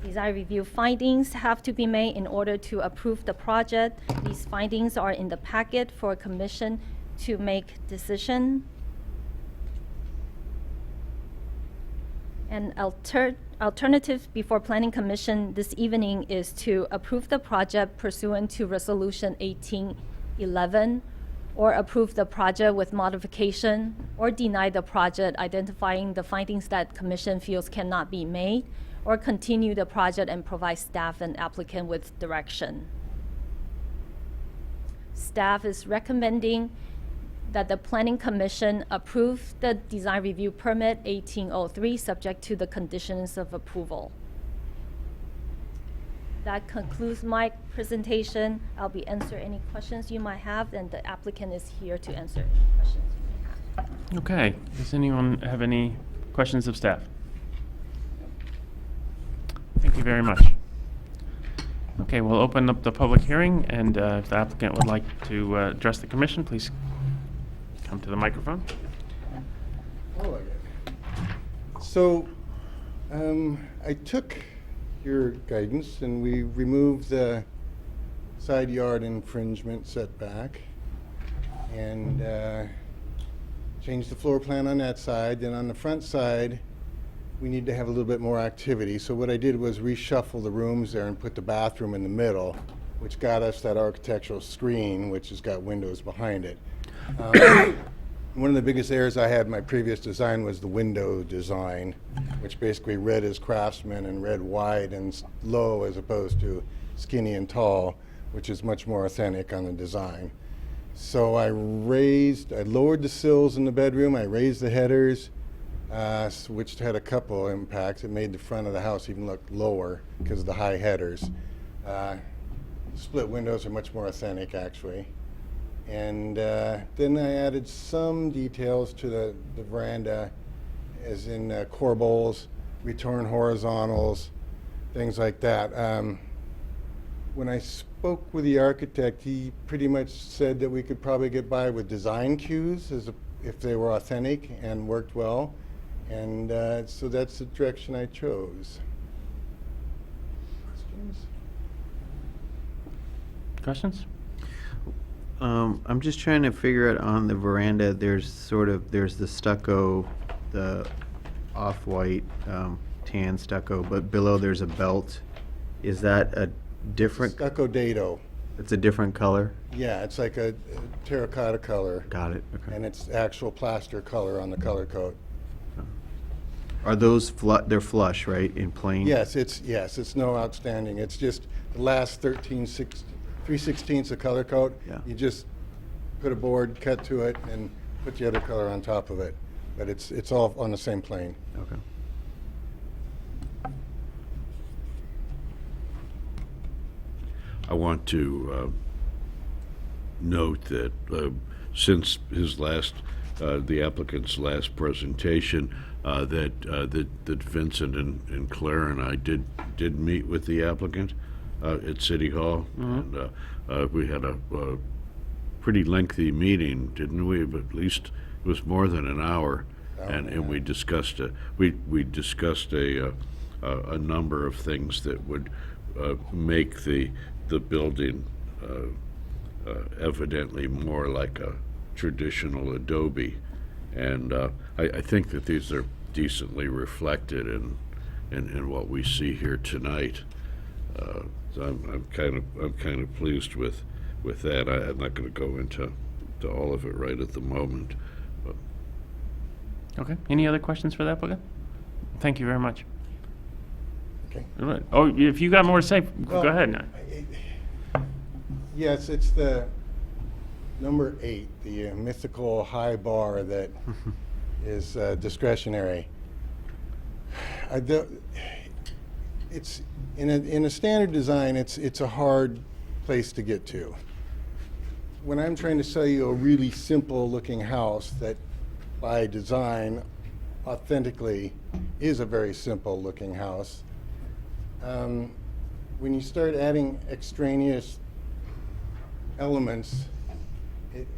Design review findings have to be made in order to approve the project. These findings are in the packet for commission to make decision. An alternative before Planning Commission this evening is to approve the project pursuant to Resolution 1811, or approve the project with modification, or deny the project identifying the findings that Commission feels cannot be made, or continue the project and provide staff and applicant with direction. Staff is recommending that the Planning Commission approve the design review permit 1803 subject to the conditions of approval. That concludes my presentation. I'll be answer any questions you might have, and the applicant is here to answer any questions you may have. Okay, does anyone have any questions of staff? Thank you very much. Okay, we'll open up the public hearing, and if the applicant would like to address the commission, please come to the microphone. So, I took your guidance and we removed the side yard infringement setback and changed the floor plan on that side. Then on the front side, we need to have a little bit more activity. So what I did was reshuffle the rooms there and put the bathroom in the middle, which got us that architectural screen, which has got windows behind it. One of the biggest errors I had in my previous design was the window design, which basically read as craftsman and read wide and low as opposed to skinny and tall, which is much more authentic on the design. So I lowered the sills in the bedroom, I raised the headers, which had a couple impacts. It made the front of the house even look lower because of the high headers. Split windows are much more authentic, actually. And then I added some details to the veranda, as in corbels, return horizontals, things like that. When I spoke with the architect, he pretty much said that we could probably get by with design cues if they were authentic and worked well. And so that's the direction I chose. Questions? I'm just trying to figure out on the veranda, there's the stucco, the off-white tan stucco, but below there's a belt. Is that a different? Stucco dado. It's a different color? Yeah, it's like a terracotta color. Got it, okay. And it's actual plaster color on the color coat. Are those they're flush, right, in plain? Yes, it's no outstanding. It's just the last 3/16 of color coat. Yeah. You just put a board, cut to it, and put the other color on top of it. But it's all on the same plane. Okay. I want to note that since the applicant's last presentation, that Vincent and Claire and I did meet with the applicant at City Hall, and we had a pretty lengthy meeting, didn't we? But at least it was more than an hour, and we discussed a number of things that would make the the building evidently more like a traditional adobe. And I think that these are decently reflected in what we see here tonight. So I'm kind of pleased with that. I'm not going to go into all of it right at the moment. But Okay. Any other questions for the applicant? Thank you very much. Okay. All right. Oh, if you got more to say, Well, go ahead. Yes, it's the number 8, the mythical high bar that is discretionary. It's in a standard design. It's a hard place to get to. When I'm trying to sell you a really simple looking house that by design authentically is a very simple looking house, when you start adding extraneous elements,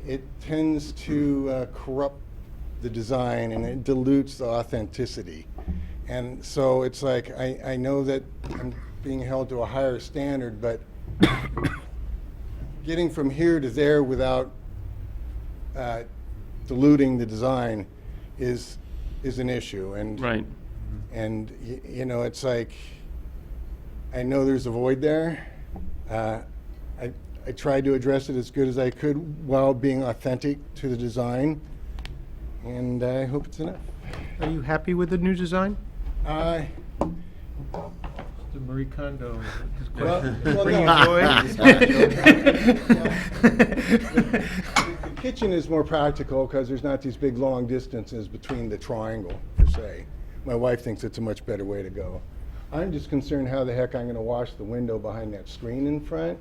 it tends to corrupt the design, and it dilutes the authenticity. And so it's like, I know that I'm being held to a higher standard, but getting from here to there without diluting the design is an issue. And right. And you know, it's like, I know there's a void there. I tried to address it as good as I could while being authentic to the design, and I hope it's enough. Are you happy with the new design? The Marie Kondo. Well, Bringing no. joy. The kitchen is more practical because there's not these big long distances between the triangle, per se. My wife thinks it's a much better way to go. I'm just concerned how the heck I'm going to wash the window behind that screen in front,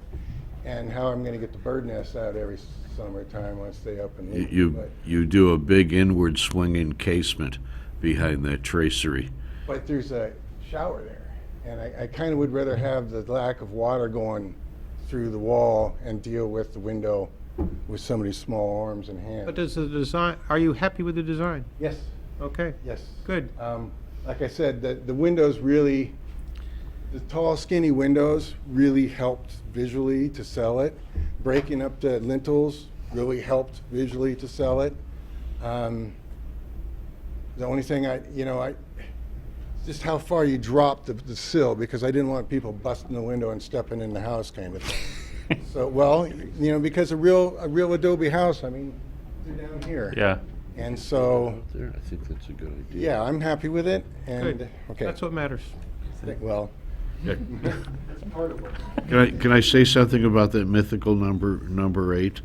and how I'm going to get the bird nest out every summertime once they up and leave. you do a big inward swinging casement behind that tracery. But there's a shower there, and I kind of would rather have the lack of water going through the wall and deal with the window with somebody's small arms and hands. But does the design, are you happy with the design? Yes. Okay. Yes. Good. Like I said, the windows really, the tall, skinny windows really helped visually to sell it. Breaking up the lintels really helped visually to sell it. The only thing just how far you drop the sill, because I didn't want people busting the window and stepping in the house kind of thing. So, well, you know, because a real adobe house, I mean, they're down here. Yeah. And so, Out there, I think that's a good idea. yeah, I'm happy with it. And Good. okay. That's what matters. Well, Yeah. that's part of it. Can I say something about that mythical number 8?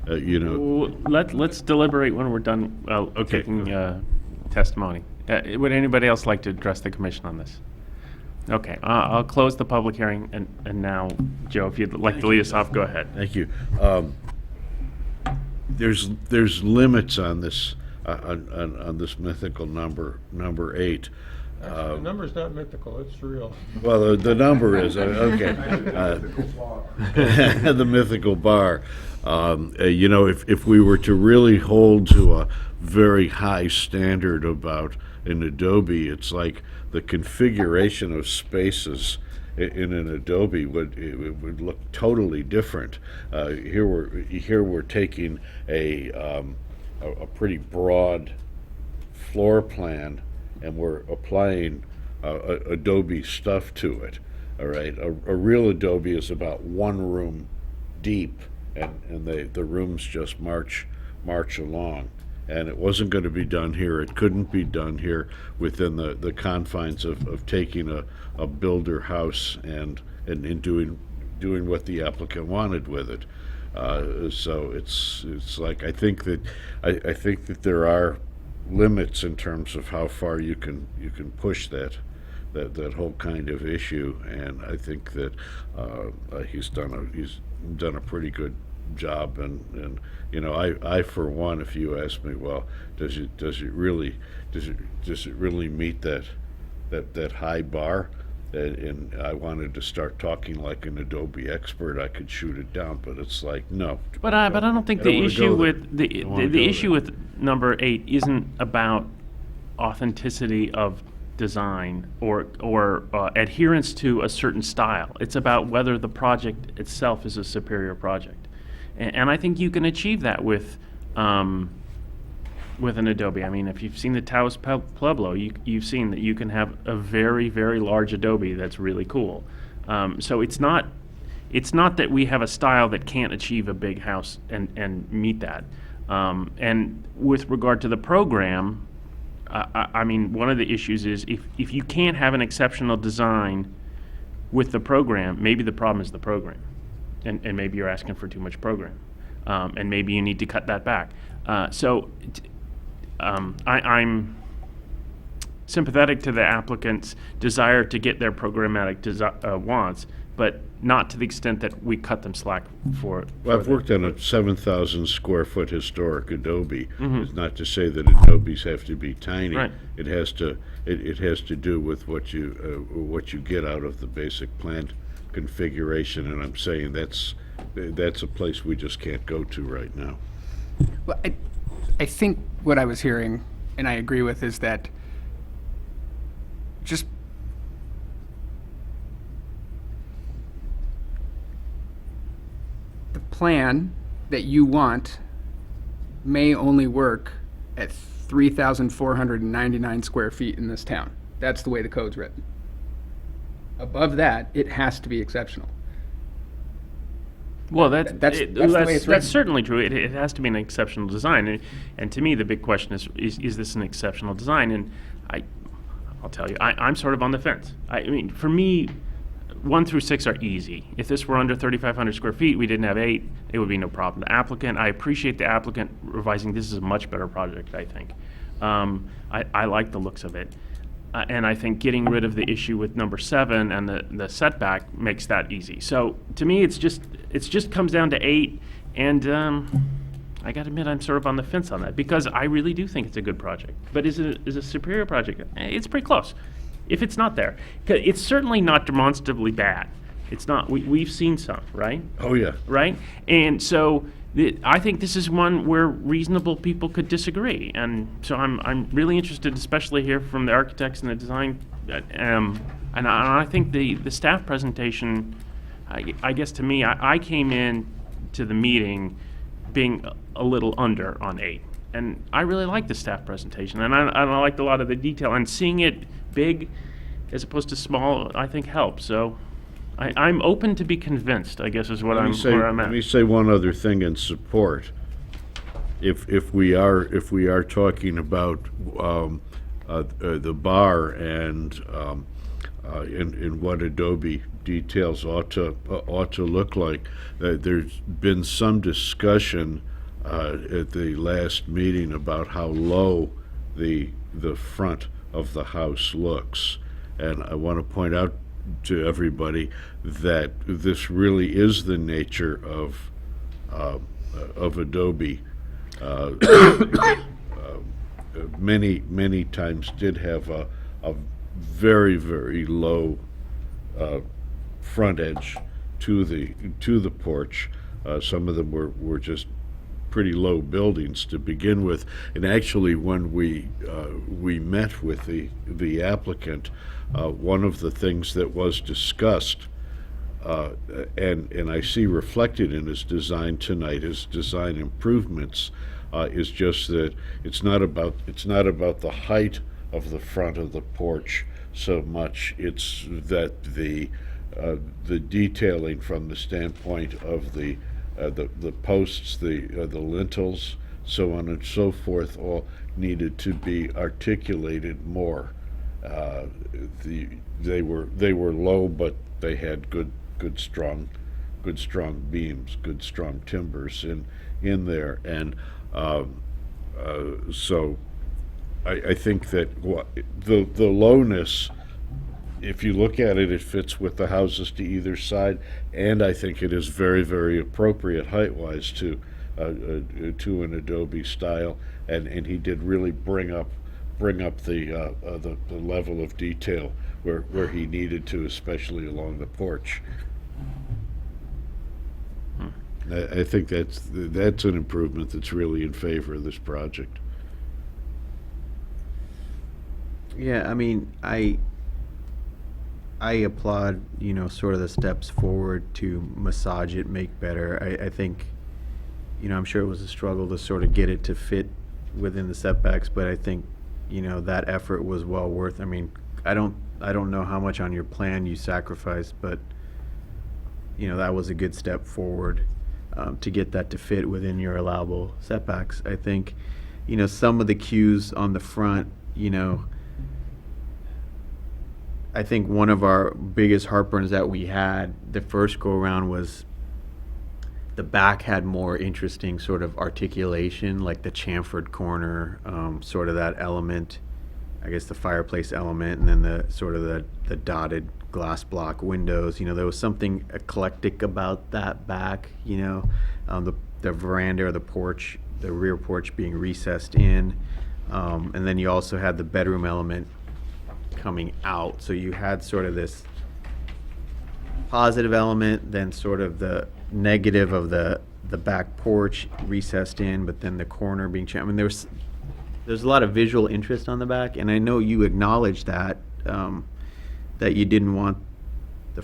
You know, Let's deliberate when we're done Okay. taking testimony. Would anybody else like to address the commission on this? Okay, I'll close the public hearing, and now, Joe, if you'd like to lead us off, go ahead. Thank you. There's limits on this on this mythical number 8. The number's not mythical, it's real. Well, the number is okay. The mythical bar. You know, if we were to really hold to a very high standard about an Adobe, it's like the configuration of spaces in an Adobe would look totally different. Here we're taking a pretty broad floor plan, and we're applying Adobe stuff to it. All right, a real Adobe is about one room deep, and the rooms just march along. And it wasn't going to be done here. It couldn't be done here within the confines of taking a builder house and doing what the applicant wanted with it. So it's like I think that there are limits in terms of how far you can push that whole kind of issue, and I think that he's done a pretty good job, and you know, I for one, if you ask me, well, does it really meet that high bar? And I wanted to start talking like an Adobe expert, I could shoot it down, but it's like, no. But I don't think the issue with the issue with number 8 isn't about authenticity of design or adherence to a certain style. It's about whether the project itself is a superior project. And I think you can achieve that with an Adobe. I mean, if you've seen the Taos Pueblo, you've seen that you can have a very, very large Adobe that's really cool. So it's not that we have a style that can't achieve a big house and meet that. And with regard to the program, I mean, one of the issues is if you can't have an exceptional design with the program, maybe the problem is the program. And maybe you're asking for too much program. And maybe you need to cut that back. I'm sympathetic to the applicant's desire to get their programmatic wants, but not to the extent that we cut them slack for it. Well, I've worked on a 7,000 square foot historic Adobe. It's not to say that Adobes have to be tiny. Right. It has to do with what you get out of the basic plant configuration, and I'm saying that's a place we just can't go to right now. Well, I think what I was hearing, and I agree with, is that just the plan that you want may only work at 3,499 square feet in this town. That's the way the code's written. Above that, it has to be exceptional. Well, that's the way it's written. certainly true. It has to be an exceptional design, and to me, the big question is this an exceptional design? And I'll tell you, I'm sort of on the fence. I mean, for me, 1 through 6 are easy. If this were under 3,500 square feet, we didn't have 8, it would be no problem. The applicant, I appreciate the applicant revising. This is a much better project, I think. I like the looks of it. And I think getting rid of the issue with number 7 and the setback makes that easy. So to me, it's just comes down to 8, and I got to admit I'm sort of on the fence on that because I really do think it's a good project. But is it a superior project? It's pretty close. If it's not there, 'cause it's certainly not demonstrably bad. It's not. We've seen some, right? Oh yeah. Right, and so. I think this is one where reasonable people could disagree, and so I'm really interested, especially here from the architects and the design, and I think the staff presentation, I guess to me, I came in to the meeting being a little under on 8, and I really liked the staff presentation, and I liked a lot of the detail, and seeing it big as opposed to small, I think helps. So. I'm open to be convinced, I guess is what where I'm at. Let me say one other thing in support. If we are talking about the bar and what Adobe details ought to look like, there's been some discussion at the last meeting about how low the front of the house looks, and I want to point out to everybody that this really is the nature of Adobe. Many times did have a very, very low front edge to the porch. Some of them were just pretty low buildings to begin with, and actually when we met with the applicant, one of the things that was discussed, and I see reflected in his design tonight, his design improvements, is just that it's not about the height of the front of the porch so much. It's that the detailing from the standpoint of the posts, the lintels, so on and so forth, all needed to be articulated more. They were low, but they had good strong beams, good strong timbers in there, and so I think that the lowness, if you look at it, it fits with the houses to either side, and I think it is very, very appropriate height-wise to an Adobe style, and he did really bring up the level of detail where he needed to, especially along the porch. I think that's an improvement that's really in favor of this project. Yeah, I mean, I applaud, sort of the steps forward to massage it, make better. I think, I'm sure it was a struggle to sort of get it to fit within the setbacks, but I think, that effort was well worth. I mean, I don't know how much on your plan you sacrificed, but, that was a good step forward to get that to fit within your allowable setbacks. I think, some of the cues on the front, I think one of our biggest heartburns that we had the first go around was the back had more interesting sort of articulation, like the chamfered corner, sort of that element, I guess the fireplace element, and then the sort of the dotted glass block windows. There was something eclectic about that back, the veranda or the porch, the rear porch being recessed in. And then you also had the bedroom element coming out. So you had sort of this positive element, then sort of the negative of the back porch recessed in, but then the corner being changed. I mean, there's a lot of visual interest on the back, and I know you acknowledged that that you didn't want the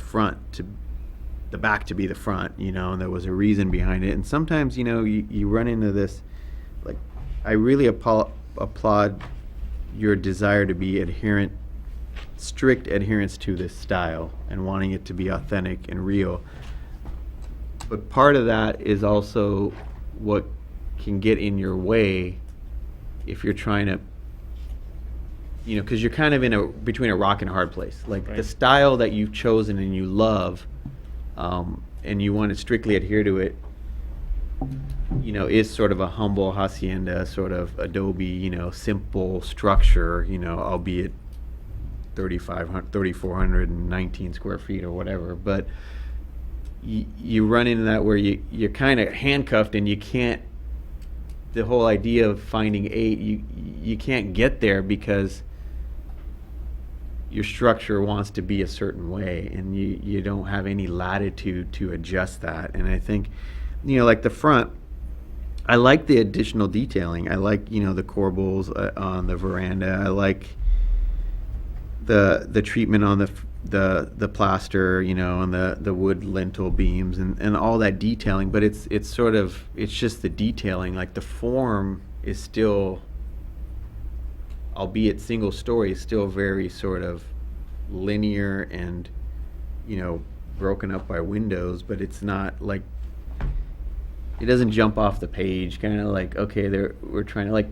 back to be the front, and there was a reason behind it. And sometimes, you run into this, like, I really applaud your desire to be strict adherence to this style and wanting it to be authentic and real. But part of that is also what can get in your way if you're trying to, because you're kind of between a rock and a hard place. Like, Right. The style that you've chosen and you love, and you want to strictly adhere to it, is sort of a humble hacienda, sort of adobe, simple structure, albeit 3,419 square feet or whatever. But you run into that where you're kind of handcuffed, and you can't, the whole idea of finding 8, you can't get there because your structure wants to be a certain way, and you don't have any latitude to adjust that. And I think, like the front, I like the additional detailing. I like, the corbels on the veranda. I like the treatment on the plaster, and the wood lintel beams and all that detailing. But it's just the detailing. Like, the form is still, albeit single story, is still very sort of linear and, broken up by windows, but it's not like, it doesn't jump off the page, kind of like, okay, we're trying to, like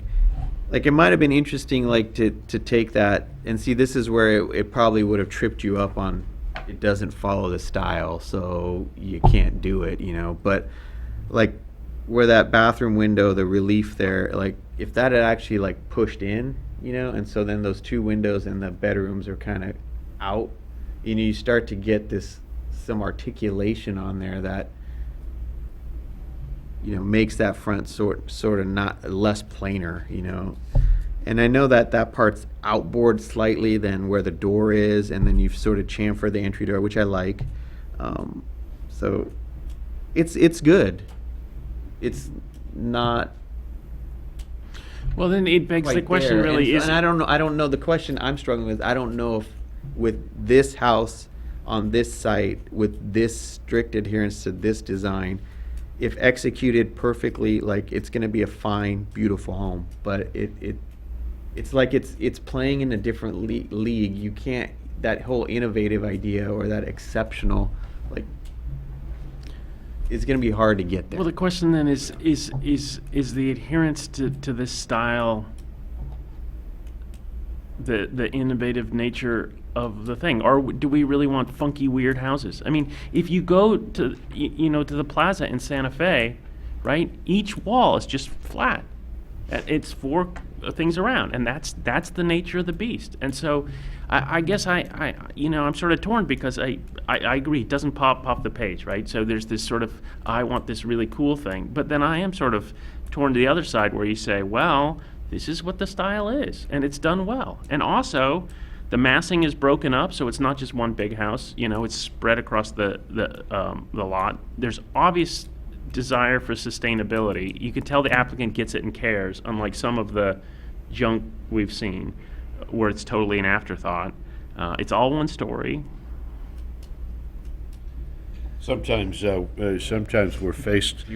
it might have been interesting, like, to take that and see, this is where it probably would have tripped you up on, it doesn't follow the style, so you can't do it, but like where that bathroom window, the relief there, like, if that had actually like pushed in, and so then those 2 windows in the bedrooms are kind of out, you start to get some articulation on there that, makes that front sort of not less planar, And I know that part's outboard slightly than where the door is, and then you've sort of chamfered the entry door, which I like. So it's good. It's not. Well, then it begs the question, there. really, and I don't know. The question I'm struggling with, I don't know if with this house on this site, with this strict adherence to this design, if executed perfectly, like, it's going to be a fine, beautiful home. But it's like it's playing in a different league. You can't, that whole innovative idea or that exceptional, like, it's going to be hard to get there. Well, the question then is the adherence to this style the innovative nature of the thing, or do we really want funky, weird houses? I mean, if you go to to the plaza in Santa Fe, right? Each wall is just flat. It's 4 things around, and that's the nature of the beast. And so, I guess I'm sort of torn because I agree, it doesn't pop off the page, right? So there's this sort of, I want this really cool thing, but then I am sort of torn to the other side where you say, well, this is what the style is, and it's done well. And also, the massing is broken up, so it's not just one big house. It's spread across the lot. There's obvious desire for sustainability. You can tell the applicant gets it and cares, unlike some of the junk we've seen. where it's totally an afterthought. It's all one story. Sometimes we're faced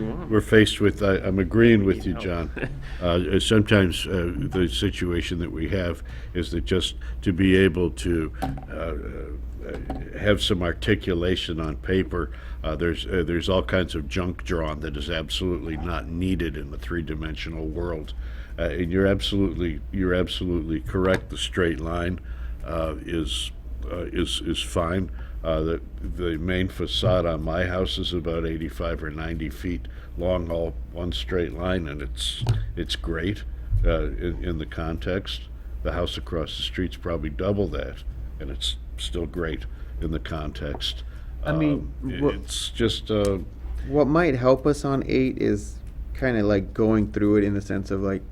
with. I'm agreeing with you, John. Sometimes the situation that we have is that just to be able to have some articulation on paper, there's all kinds of junk drawn that is absolutely not needed in the three-dimensional world. And you're absolutely correct. The straight line is fine. The main facade on my house is about 85 or 90 feet long, all one straight line, and it's great in the context. The house across the street's probably double that, and it's still great in the context. I mean, it's just what might help us on 8 is kind of like going through it in the sense of like,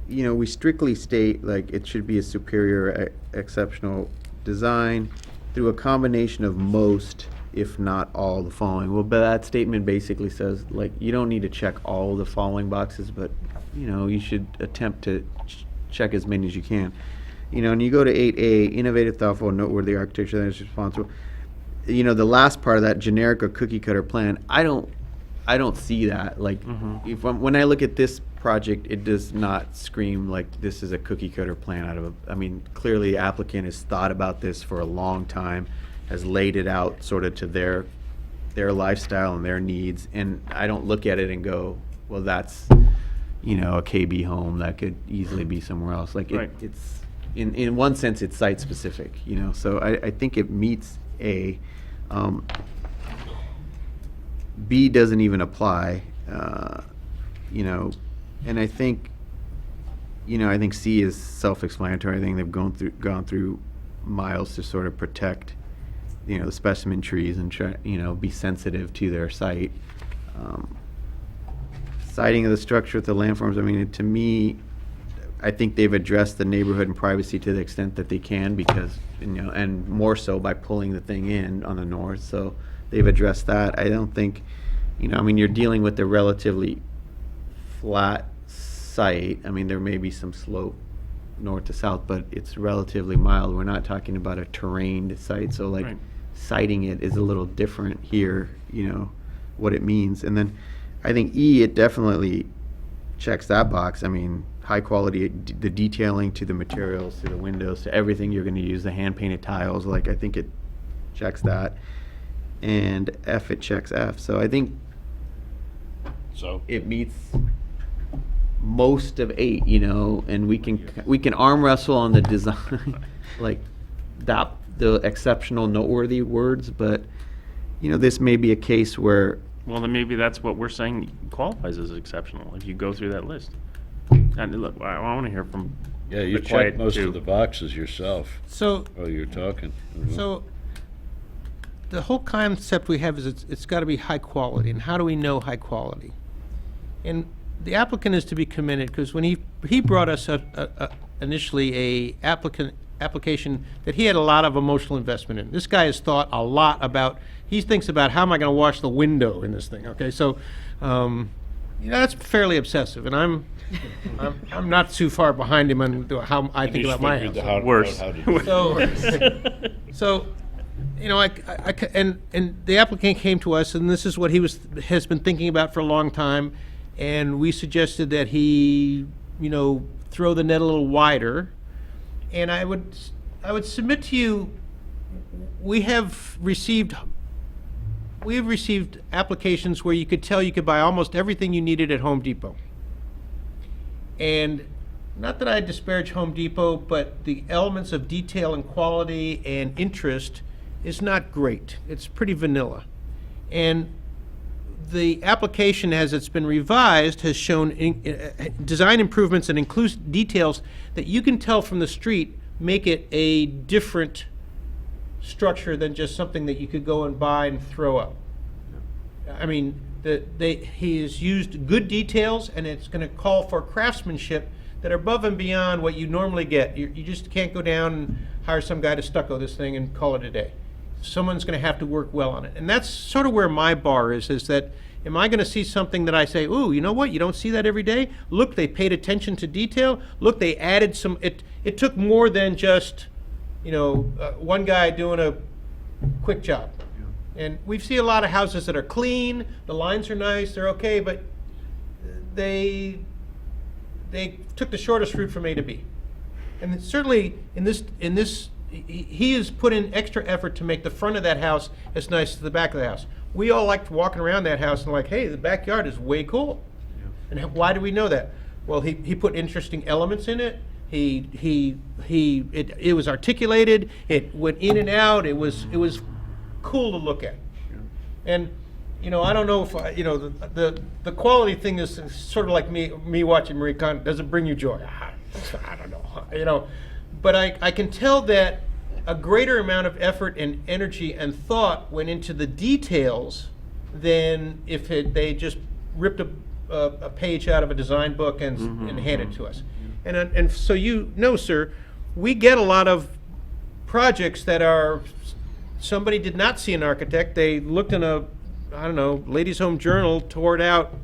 you know, we strictly state like it should be a superior, exceptional design through a combination of most, if not all, the following. Well, but that statement basically says, like, you don't need to check all the following boxes, but, you know, you should attempt to check as many as you can. You know, and you go to 8A, innovative, thoughtful, noteworthy architecture that is responsible. You know, the last part of that, generic or cookie cutter plan, I don't see that. Like, when I look at this project, it does not scream like this is a cookie cutter plan out of a, I mean, clearly the applicant has thought about this for a long time, has laid it out sort of to their lifestyle and their needs, and I don't look at it and go, well, that's, you know, a KB home that could easily be somewhere else. Like, it's in one sense it's site specific, you know, so I think it meets A. B doesn't even apply, you know, and I think, you know, I think C is self-explanatory. I think they've gone through miles to sort of protect, you know, the specimen trees and try, you know, be sensitive to their site. Siting of the structure with the landforms, I mean, to me, I think they've addressed the neighborhood and privacy to the extent that they can, because, you know, and more so by pulling the thing in on the north. So they've addressed that. I don't think, you know, I mean, you're dealing with a relatively flat site. I mean, there may be some slope north to south, but it's relatively mild. We're not talking about a terrained site. So, like, siting it is a little different here, you know, what it means. And then I think E, it definitely checks that box. I mean, high quality, the detailing to the materials, to the windows, to everything you're going to use, the hand painted tiles. Like, I think it checks that. And F, it checks F. So I think it meets most of 8, you know, and we can arm wrestle on the design, like that, the exceptional, noteworthy words, but, you know, this may be a case where. Well, then maybe that's what we're saying qualifies as exceptional, if you go through that list. And look, I want to hear from. Yeah, you checked most of the boxes yourself. So. Oh, you're talking. So, the whole concept we have is it's got to be high quality, and how do we know high quality? And the applicant is to be commended, because when he brought us initially a application that he had a lot of emotional investment in. This guy has thought a lot about. He thinks about, how am I going to wash the window in this thing? Okay, so you know, that's fairly obsessive, and I'm not too far behind him on how I think about my house. Worse. So, you know, and the applicant came to us, and this is what he has been thinking about for a long time, and we suggested that he, you know, throw the net a little wider. And I would submit to you, we have received applications where you could tell you could buy almost everything you needed at Home Depot. And not that I disparage Home Depot, but the elements of detail and quality and interest is not great. It's pretty vanilla. And the application, as it's been revised, has shown design improvements and includes details that you can tell from the street make it a different structure than just something that you could go and buy and throw up. I mean, he has used good details, and it's going to call for craftsmanship that are above and beyond what you normally get. You just can't go down and hire some guy to stucco this thing and call it a day. Someone's going to have to work well on it. And that's sort of where my bar is that, am I going to see something that I say, ooh, you know what, you don't see that every day? Look, they paid attention to detail. Look, they added some, it took more than just, one guy doing a quick job. And we see a lot of houses that are clean, the lines are nice, they're okay, but they took the shortest route from A to B. And certainly in this, he has put in extra effort to make the front of that house as nice as the back of the house. We all liked walking around that house and like, hey, the backyard is way cool. Yeah. And why do we know that? Well, he put interesting elements in it. It was articulated. It went in and out. It was cool to look at. Yeah. And I don't know if the quality thing is sort of like me watching Marie Kondo. Does it bring you joy? I don't know. But I can tell that a greater amount of effort and energy and thought went into the details than if they just ripped a page out of a design book and handed it to us. And so sir, we get a lot of projects that are, somebody did not see an architect. They looked in a, Ladies' Home Journal, tore it out,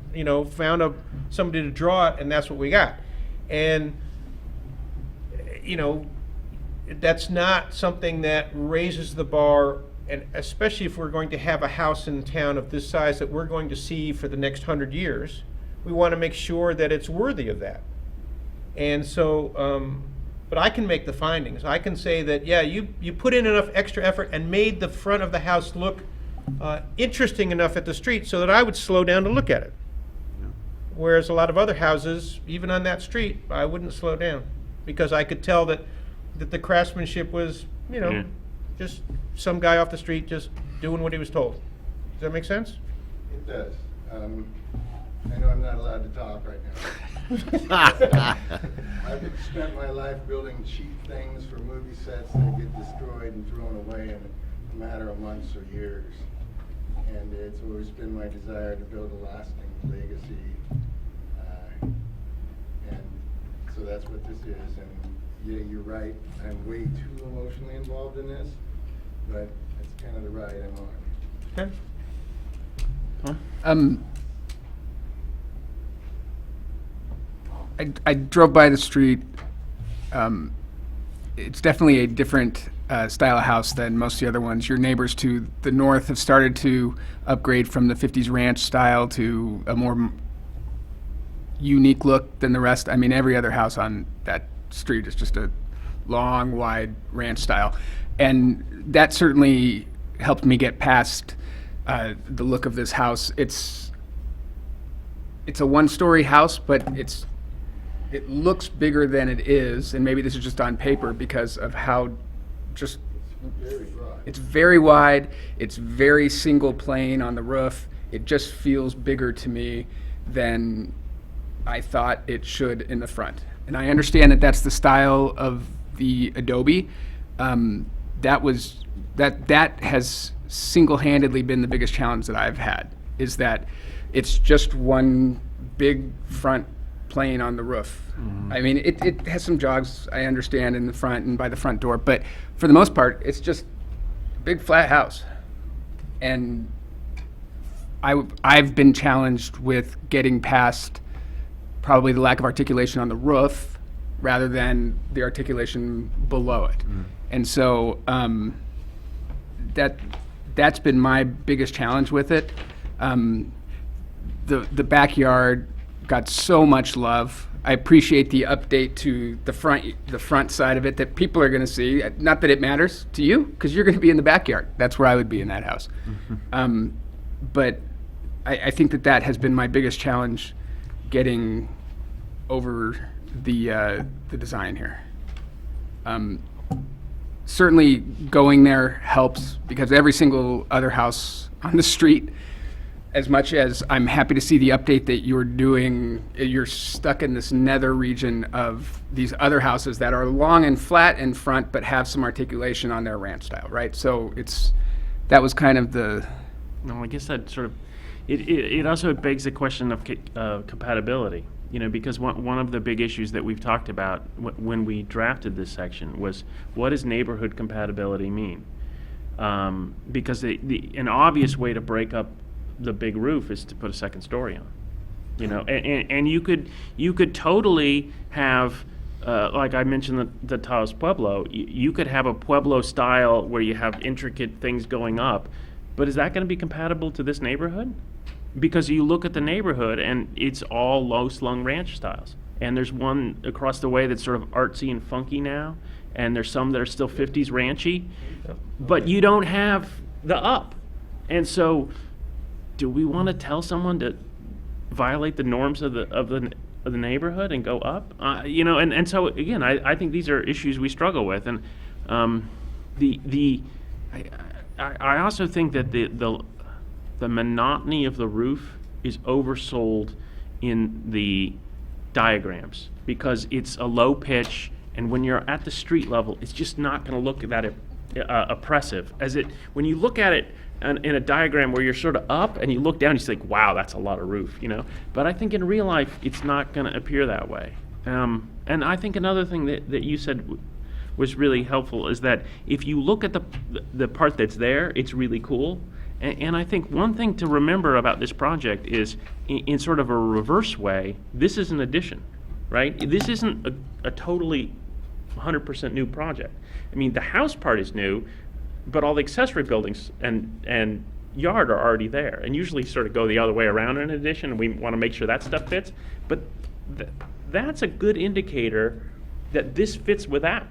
found somebody to draw it, and that's what we got. And that's not something that raises the bar, and especially if we're going to have a house in town of this size that we're going to see for the next 100 years, we want to make sure that it's worthy of that. And so, but I can make the findings. I can say that, yeah, you put in enough extra effort and made the front of the house look interesting enough at the street so that I would slow down to look at it. Whereas a lot of other houses, even on that street, I wouldn't slow down because I could tell that the craftsmanship was, just some guy off the street just doing what he was told. Does that make sense? It does. I know I'm not allowed to talk right now. I've spent my life building cheap things for movie sets that get destroyed and thrown away in a matter of months or years. And it's always been my desire to build a lasting legacy. And so that's what this is. And yeah, you're right. I'm way too emotionally involved in this, but it's kind of the ride I'm on. Okay. I drove by the street. It's definitely a different style of house than most of the other ones. Your neighbors to the north have started to upgrade from the 50s ranch style to a more unique look than the rest. I mean, every other house on that street is just a long, wide ranch style. And that certainly helped me get past the look of this house. It's a one-story house, but it looks bigger than it is, and maybe this is just on paper because of how just it's very wide, it's very single plane on the roof. It just feels bigger to me than I thought it should in the front. And I understand that that's the style of the Adobe. That has single-handedly been the biggest challenge that I've had, is that it's just one big front plane on the roof. I mean, it has some jogs, I understand, in the front and by the front door, but for the most part, it's just a big flat house. And I've been challenged with getting past probably the lack of articulation on the roof rather than the articulation below it. And so that's been my biggest challenge with it. The backyard got so much love. I appreciate the update to the front side of it that people are going to see. Not that it matters to you, because you're going to be in the backyard. That's where I would be in that house. But I think that has been my biggest challenge, getting over the design here. Certainly going there helps, because every single other house on the street, as much as I'm happy to see the update that you're doing, you're stuck in this nether region of these other houses that are long and flat in front but have some articulation on their ranch style, right? So that was kind of the... No, I guess that sort of... It also begs the question of compatibility, because one of the big issues that we've talked about when we drafted this section was, what does neighborhood compatibility mean? Because an obvious way to break up the big roof is to put a second story on, and you could totally have like I mentioned the Taos Pueblo, you could have a Pueblo style where you have intricate things going up, but is that going to be compatible to this neighborhood? Because you look at the neighborhood and it's all low-slung ranch styles. And there's one across the way that's sort of artsy and funky now, and there's some that are still 50s ranchy, but you don't have the up. And so do we want to tell someone to violate the norms of the neighborhood and go up? And so again, I think these are issues we struggle with. And I also think that the monotony of the roof is oversold in the diagrams because it's a low pitch, and when you're at the street level, it's just not going to look that oppressive. When you look at it in a diagram where you're sort of up and you look down, you think, wow, that's a lot of roof, But I think in real life, it's not going to appear that way. And I think another thing that you said was really helpful is that if you look at the part that's there, it's really cool. And I think one thing to remember about this project is, in sort of a reverse way, this is an addition, right? This isn't a totally 100% new project. I mean, the house part is new, but all the accessory buildings and yard are already there. And usually sort of go the other way around in an addition, and we want to make sure that stuff fits. But that's a good indicator that this fits with that.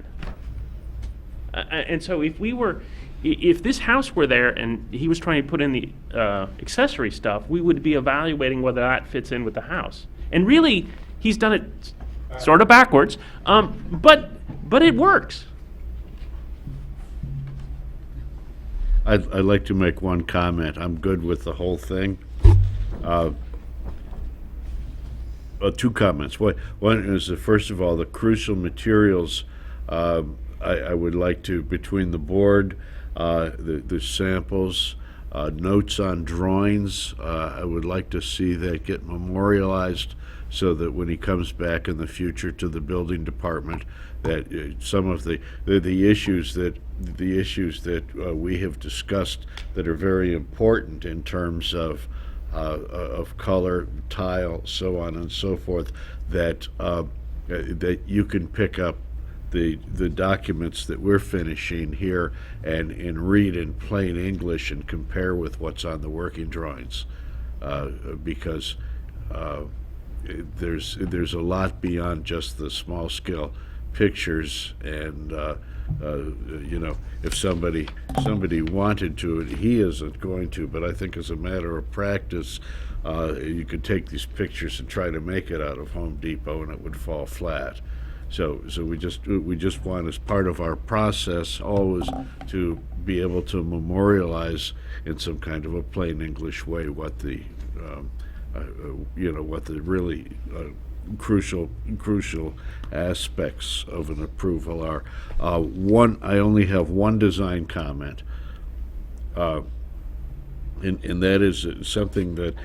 And so if this house were there and he was trying to put in the accessory stuff, we would be evaluating whether that fits in with the house. And really, he's done it sort of backwards, but it works. I'd like to make one comment. I'm good with the whole thing. Two comments. One is that, first of all, the crucial materials, I would like to, between the board, the samples, notes on drawings, I would like to see that get memorialized so that when he comes back in the future to the building department, that some of the issues that we have discussed that are very important in terms of color, tile, so on and so forth, that you can pick up the documents that we're finishing here and read in plain English and compare with what's on the working drawings, because there's a lot beyond just the small scale pictures, and if somebody wanted to, and he isn't going to, but I think as a matter of practice, you could take these pictures and try to make it out of Home Depot and it would fall flat. So we just want, as part of our process, always to be able to memorialize in some kind of a plain English way what the what the really crucial aspects of an approval are. I only have one design comment, and that is something that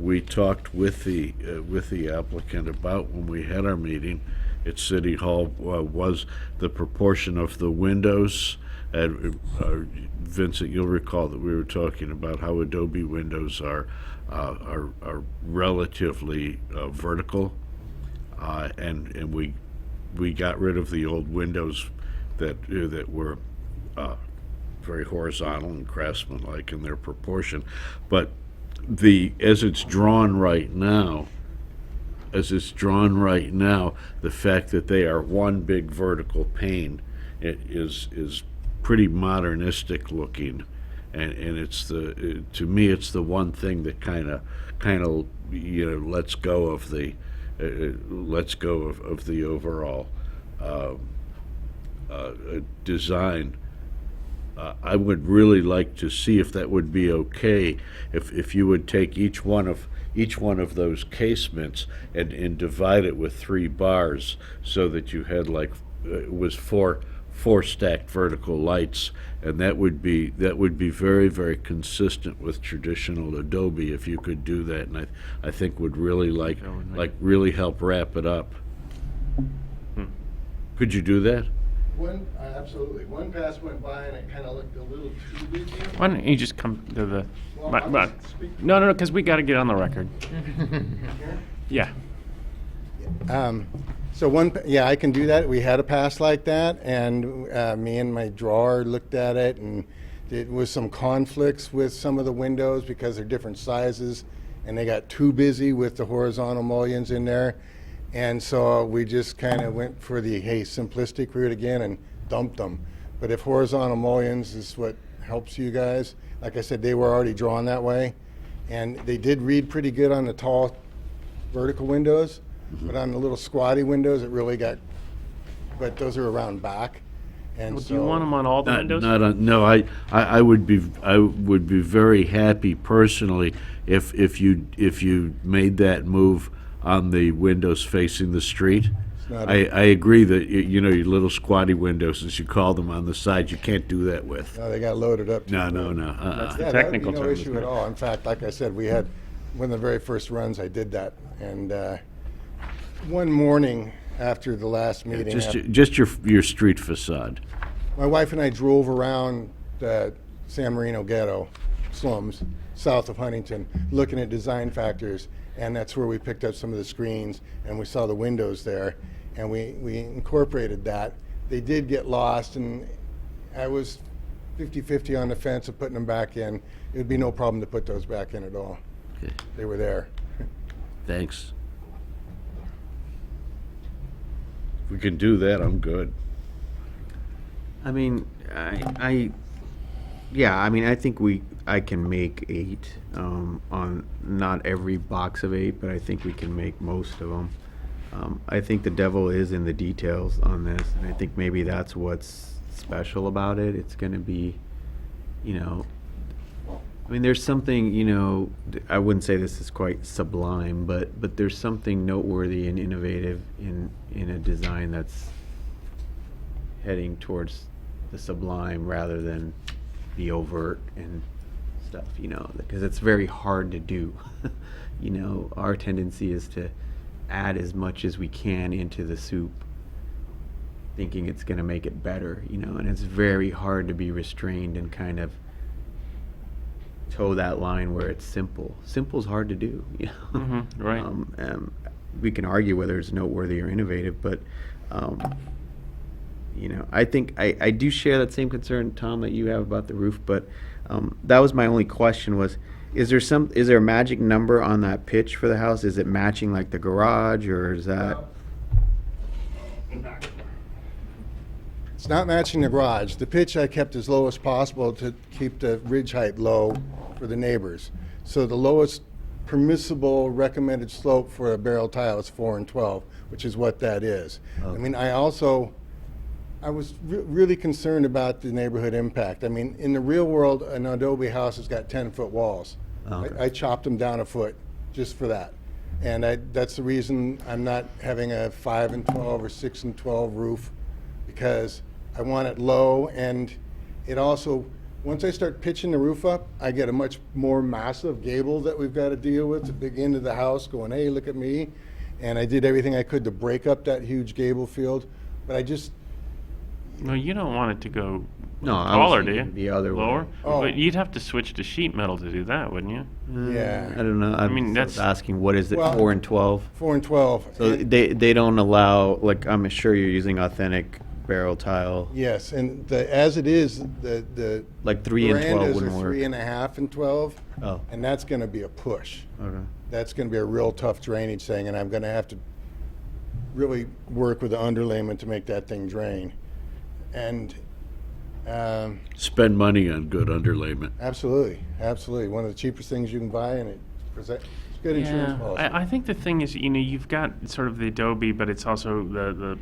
we talked with the applicant about when we had our meeting at City Hall, was the proportion of the windows. And Vincent, you'll recall that we were talking about how adobe windows are relatively vertical, and we got rid of the old windows that were very horizontal and craftsman-like in their proportion. But as it's drawn right now, the fact that they are one big vertical pane is pretty modernistic looking, and it's to me it's the one thing that kind of lets go of the overall design. I would really like to see if that would be okay, if you would take each one of those casements and divide it with 3 bars, so that you had it was four stacked vertical lights, and that would be very, very consistent with traditional adobe if you could do that, and I think would really really help wrap it up. Could you do that? Absolutely. One pass went by and it kind of looked a little too busy. Why don't you just come to the... Well, No, because we got to get on the record. Yeah. So yeah, I can do that. We had a pass like that, and me and my drawer looked at it, and it was some conflicts with some of the windows because they're different sizes, and they got too busy with the horizontal mullions in there. And so we just kind of went for the, hey, simplistic route again and dumped them. But if horizontal mullions is what helps you guys, like I said, they were already drawn that way. And they did read pretty good on the tall vertical windows, but on the little squatty windows, it really got, but those are around back. And Well, do you want them on all the windows? No, I would be very happy personally if you made that move on the windows facing the street. I agree that your little squatty windows, as you call them on the side, you can't do that with. No, they got loaded up. No. That's the Yeah, technical that would term. be no issue at all. In fact, like I said, we had one of the very first runs. I did that, and one morning after the last meeting, Just your street facade. my wife and I drove around the San Marino ghetto slums south of Huntington, looking at design factors, and that's where we picked up some of the screens, and we saw the windows there, and we incorporated that. They did get lost, and I was 50-50 on the fence of putting them back in. It would be no problem to put those back in at all. Okay. They were there. Thanks. If we can do that, I'm good. I mean, I think I can make 8 on not every box of 8, but I think we can make most of them. I think the devil is in the details on this, and I think maybe that's what's special about it. It's going to be, I mean, there's something, I wouldn't say this is quite sublime, but there's something noteworthy and innovative in a design that's heading towards the sublime rather than the overt and stuff, because it's very hard to do. Our tendency is to add as much as we can into the soup, thinking it's going to make it better, and it's very hard to be restrained and kind of toe that line where it's simple. Simple's hard to do, Right. We can argue whether it's noteworthy or innovative, but I think I do share that same concern, Tom, that you have about the roof. But that was my only question: is there a magic number on that pitch for the house? Is it matching like the garage, or is that? It's not matching the garage. The pitch I kept as low as possible to keep the ridge height low for the neighbors. So the lowest permissible recommended slope for a barrel tile is 4 and 12, which is what that is. Okay. I mean, I was really concerned about the neighborhood impact. I mean, in the real world, an adobe house has got 10-foot walls. Okay. I chopped them down a foot just for that. And that's the reason I'm not having a 5 and 12 or 6 and 12 roof, because I want it low, and it also, once I start pitching the roof up, I get a much more massive gable that we've got to deal with, the big end of the house going, hey, look at me. And I did everything I could to break up that huge gable field, but I just... No, you don't want it to go taller, do you? The other Lower? way. Oh. But you'd have to switch to sheet metal to do that, wouldn't you? Yeah. I don't know. I mean, that's that's- asking, what is it, Well, 4 and 12? 4 and 12. So they don't allow, like, I'm sure you're using authentic barrel tile. Yes, and as it is, the Like 3 and 12 verandas wouldn't are work. 3.5 and 12. Oh. And that's going to be a push. Okay. That's going to be a real tough drainage thing, and I'm going to have to really work with the underlayment to make that thing drain. And Spend money on good underlayment. absolutely, one of the cheapest things you can buy, and it's good insurance policy. I think the thing is, you've got sort of the adobe, but it's also the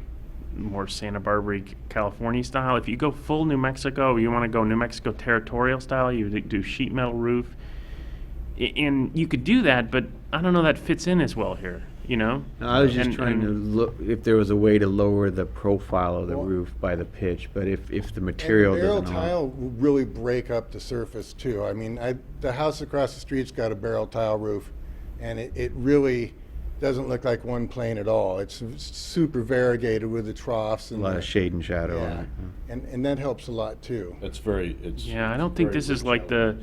more Santa Barbara, California style. If you go full New Mexico, you want to go New Mexico territorial style, you do sheet metal roof. And you could do that, but I don't know that fits in as well here, No, I was just trying to look if there was a way to lower the profile of the roof by the pitch, but if the material And the barrel doesn't allow. tile will really break up the surface too. I mean, the house across the street's got a barrel tile roof, and it really doesn't look like one plane at all. It's super variegated with the troughs and A lot of shade and shadow on yeah, it. and that helps a lot too. It's Yeah, I don't think this is like the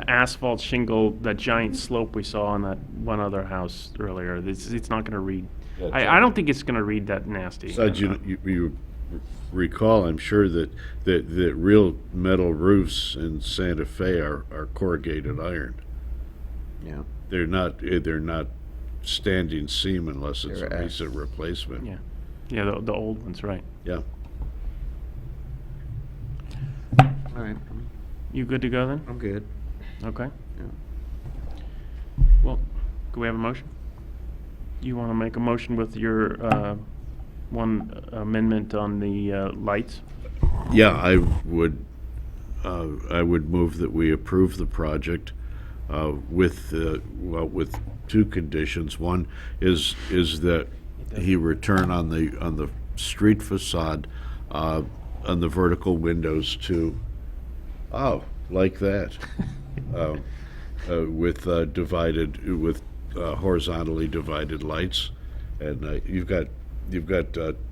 asphalt shingle, that giant slope we saw on that one other house earlier. It's not going to read. I don't think it's going to read that nasty. Besides, you recall, I'm sure that real metal roofs in Santa Fe are corrugated iron. Yeah. They're not standing seam unless it's a recent replacement. Yeah. Yeah, the old ones, right. Yeah. All right. You good to go then? I'm good. Okay. Yeah. Well, can we have a motion? You want to make a motion with your one amendment on the lights? Yeah, I would move that we approve the project with two conditions. One is that he return on the street facade on the vertical windows to like that with horizontally divided lights, and you've got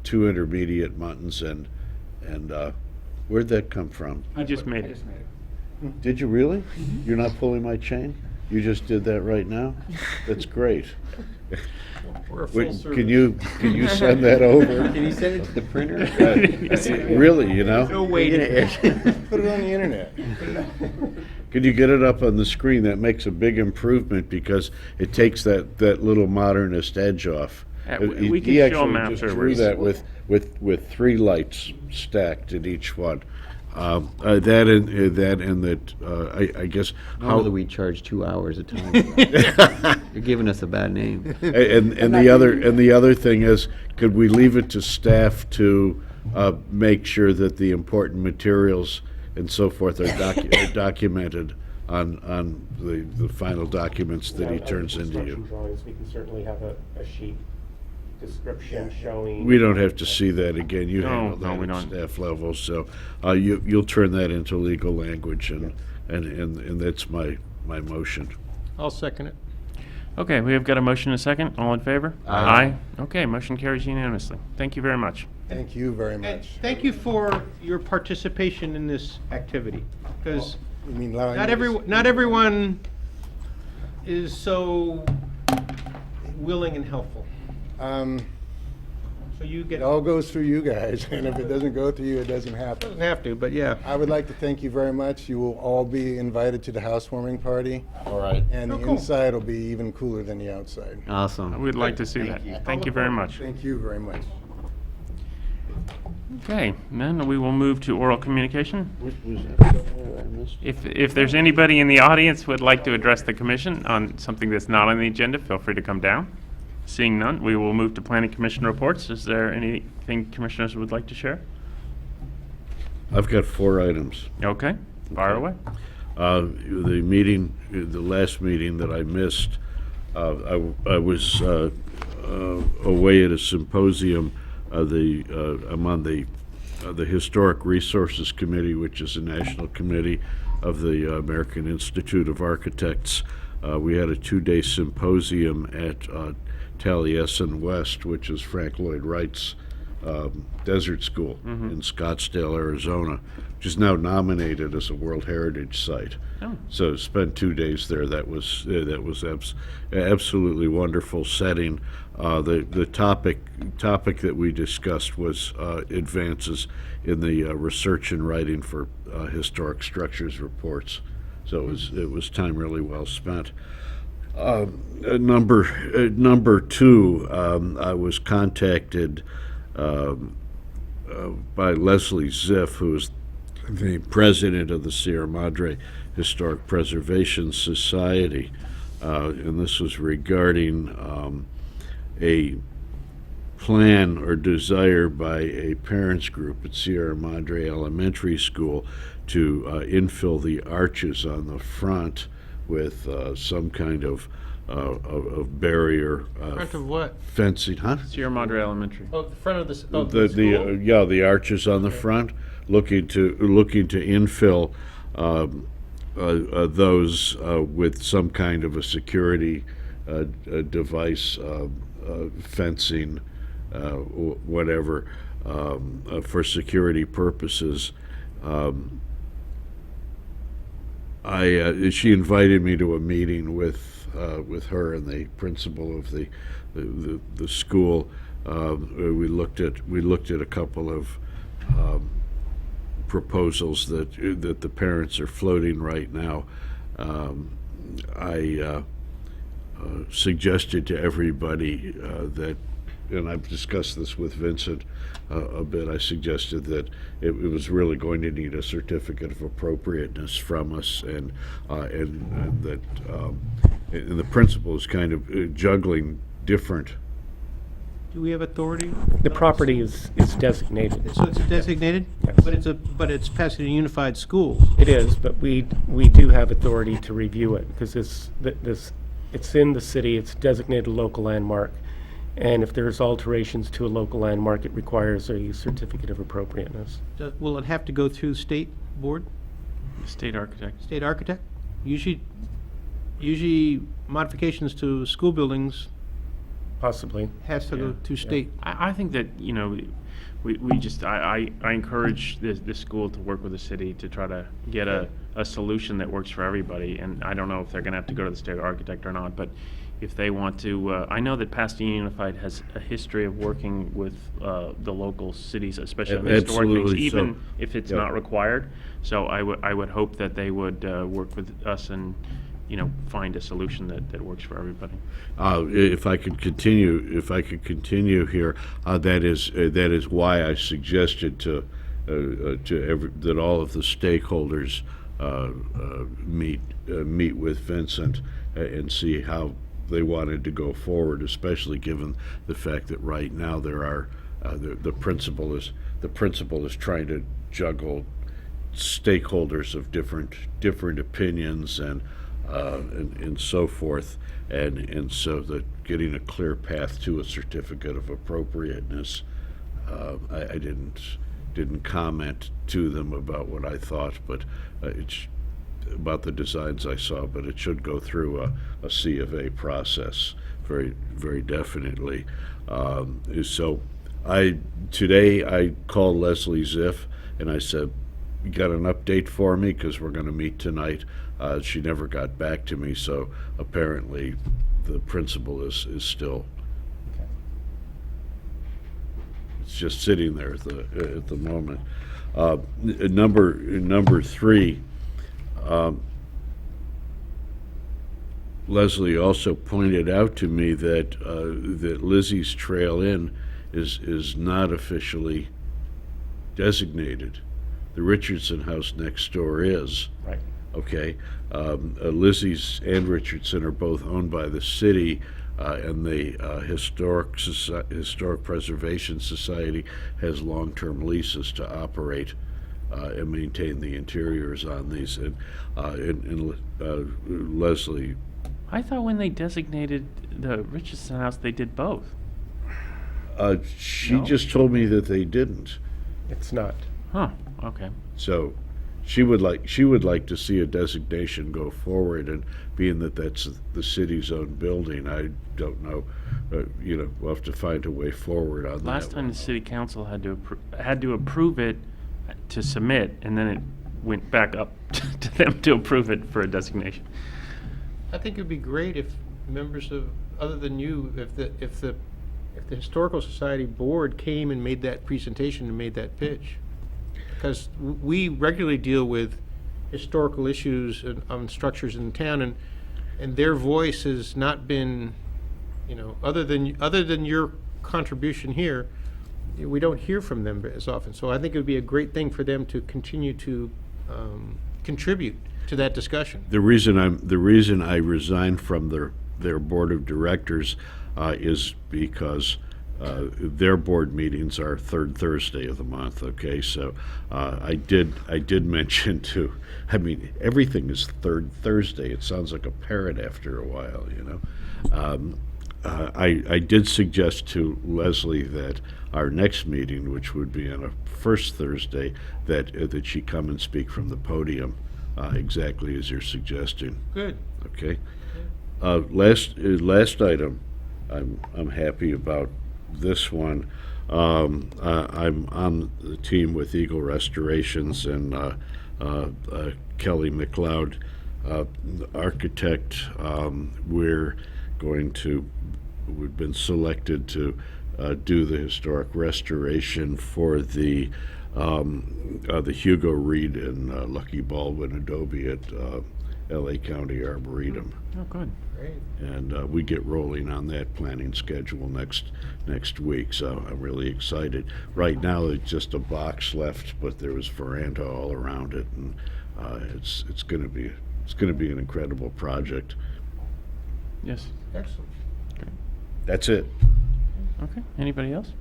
two intermediate buttons and where'd that come from? You just made it. Did you really? You're not pulling my chain? You just did that right now? That's great. We're a Wait, full service. can you send that over? Can you send it to the printer? Really, you know? No waiting. Put it on the internet. Could you get it up on the screen? That makes a big improvement because it takes that little modernist edge off. We can He show 'em actually just drew afterwards. that with three lights stacked in each one. I guess Normally we charge 2 hours a time. You're giving us a bad name. and the other thing is, could we leave it to staff to make sure that the important materials and so forth are documented on the final documents that he turns into you? Drawings, we can certainly have a sheet description showing. We don't have to see that again. You No, handle no, that we at don't. staff level, so you'll turn that into legal language, and that's my motion. I'll second it. Okay, we have got a motion and a second. All in favor? Aye. Okay, motion carries unanimously. Thank you very much. Thank you very And much. thank you for your participation in this activity, because You mean allowing not me to not everyone is so willing and helpful. So you It get, all goes through you guys, and if it doesn't go through you, it doesn't happen. doesn't have to, but yeah. I would like to thank you very much. You will all be invited to the housewarming party, All right. and Oh, the cool. inside will be even cooler than the outside. Awesome. We'd like to see that. Thank you very much. Thank you very much. Okay, then we will move to oral communication. Was that somewhere I missed? If there's anybody in the audience who would like to address the commission on something that's not on the agenda, feel free to come down. Seeing none, we will move to planning commission reports. Is there anything commissioners would like to share? I've got 4 items. Okay, fire away. The last meeting that I missed, I was away at a symposium. I'm on the Historic Resources Committee, which is a national committee of the American Institute of Architects. We had a 2-day symposium at Taliesin West, which is Frank Lloyd Wright's desert school in Scottsdale, Arizona, which is now nominated as a World Heritage Site. Oh. So spent 2 days there. That was absolutely wonderful setting. The topic that we discussed was advances in the research and writing for historic structures reports. So it was time really well spent. Number 2, I was contacted by Leslie Ziff, who is the president of the Sierra Madre Historic Preservation Society, and this was regarding a plan or desire by a parents group at Sierra Madre Elementary School to infill the arches on the front with some kind of barrier. Front of what? Fencing, huh? Sierra Madre Elementary. Oh, the front of the, The arches on the front, looking to infill those with some kind of a security device, fencing, whatever, for security purposes. She invited me to a meeting with her and the principal of the school. We looked at a couple of proposals that the parents are floating right now. I suggested to everybody that, and I've discussed this with Vincent a bit, I suggested that it was really going to need a certificate of appropriateness from us, and that and the principal is kind of juggling different. Do we have authority? The property is designated. So it's designated? Yes. But it's Pasadena Unified Schools. It is, but we do have authority to review it because it's in the city, it's designated a local landmark. And if there's alterations to a local landmark, it requires a certificate of appropriateness. Will it have to go through state board? State architect. State architect? Usually modifications to school buildings Possibly. has to go to state. I think that, I encourage the school to work with the city to try to get a solution that works for everybody. And I don't know if they're going to have to go to the state architect or not, but if they want to, I know that Pasadena Unified has a history of working with the local cities, especially on the historic things, Absolutely even so. if it's Yeah. not required. So I would hope that they would work with us and, find a solution that works for everybody. If I could continue here, that is why I suggested that all of the stakeholders meet with Vincent and see how they wanted to go forward, especially given the fact that right now there are the principal is trying to juggle stakeholders of different opinions and so forth, and so that getting a clear path to a certificate of appropriateness, I didn't comment to them about what I thought, but it's about the designs I saw, but it should go through a C of A process very, very definitely. So today I called Leslie Ziff and I said, "You got an update for me? Because we're going to meet tonight." She never got back to me, so apparently the principal is still. It's just sitting there at the moment. Number 3. Leslie also pointed out to me that that Lizzie's Trail Inn is not officially designated. The Richardson house next door is. Right. Okay. Lizzie's and Richardson are both owned by the city, and the Historic Preservation Society has long-term leases to operate and maintain the interiors on these. And Leslie. I thought when they designated the Richardson house, they did both. She No? just told me that they didn't. It's not. Huh, okay. So she would like to see a designation go forward, and being that that's the city's own building, I don't know. We'll have to find a way forward on that. Last time the city council had to approve it to submit, and then it went back up to them to approve it for a designation. I think it'd be great if members of, other than you, if the Historical Society board came and made that presentation and made that pitch. Because we regularly deal with historical issues on structures in town, and their voice has not been, other than your contribution here, we don't hear from them as often. So I think it would be a great thing for them to continue to contribute to that discussion. The reason I resigned from their board of directors is because their board meetings are third Thursday of the month. Okay, so I did mention to. I mean, everything is third Thursday. It sounds like a parrot after a while, I did suggest to Leslie that our next meeting, which would be on a first Thursday, that she come and speak from the podium, exactly as you're suggesting. Good. Okay. Last item. I'm happy about this one. I'm on the team with Eagle Restorations, and Kelly McLeod, architect. We've been selected to do the historic restoration for the Hugo Reed and Lucky Baldwin Adobe at LA County Arboretum. Oh, good. Great. And we get rolling on that planning schedule next week, so I'm really excited. Right now, it's just a box left, but there was veranda all around it, and it's going to be an incredible project. Yes. Excellent. That's it. Okay. Anybody else?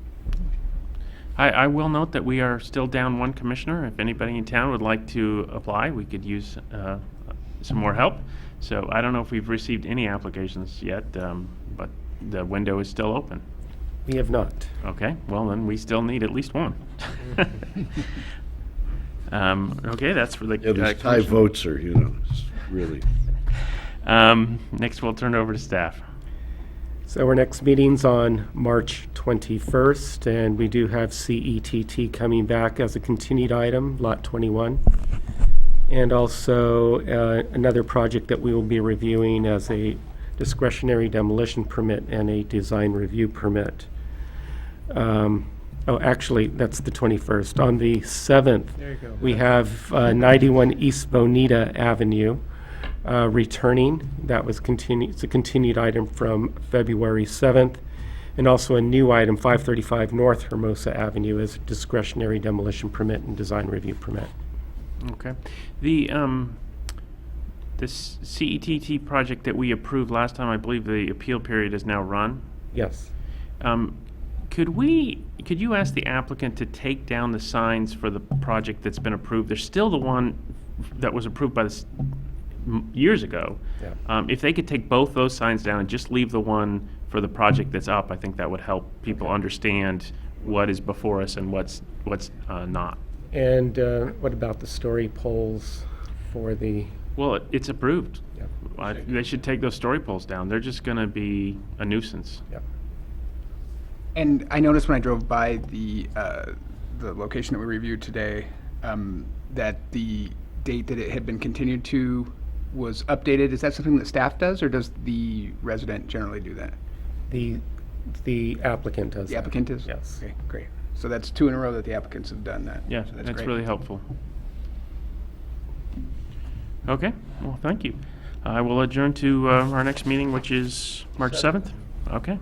I will note that we are still down one commissioner. If anybody in town would like to apply, we could use some more help. So I don't know if we've received any applications yet, but the window is still open. We have not. Okay, well then we still need at least one. Okay, that's for the Yeah, these tie commissioner. votes are, it's really. Next, we'll turn it over to staff. So our next meeting's on March 21st, and we do have CETT coming back as a continued item, Lot 21. And also another project that we will be reviewing as a discretionary demolition permit and a design review permit. Actually, that's the 21st. On the 7th, There you go. we have 91 East Bonita Avenue returning. That was it's a continued item from February 7th. And also a new item, 535 North Hermosa Avenue, is a discretionary demolition permit and design review permit. Okay. This CETT project that we approved last time, I believe the appeal period is now run. Yes. Could you ask the applicant to take down the signs for the project that's been approved? There's still the one that was approved by years ago. Yeah. If they could take both those signs down and just leave the one for the project that's up, I think that would help people understand what is before us and what's not. And what about the story poles for the... Well, it's approved. Yeah. They should take those story poles down. They're just going to be a nuisance. Yeah. And I noticed when I drove by the location that we reviewed today, that the date that it had been continued to was updated. Is that something that staff does, or does the resident generally do that? The applicant does. The applicant does? Yes. Okay, great. So that's 2 in a row that the applicants have done that. Yeah, So that's great. really helpful. Okay, well, thank you. I will adjourn to our next meeting, which is March 7th. Okay.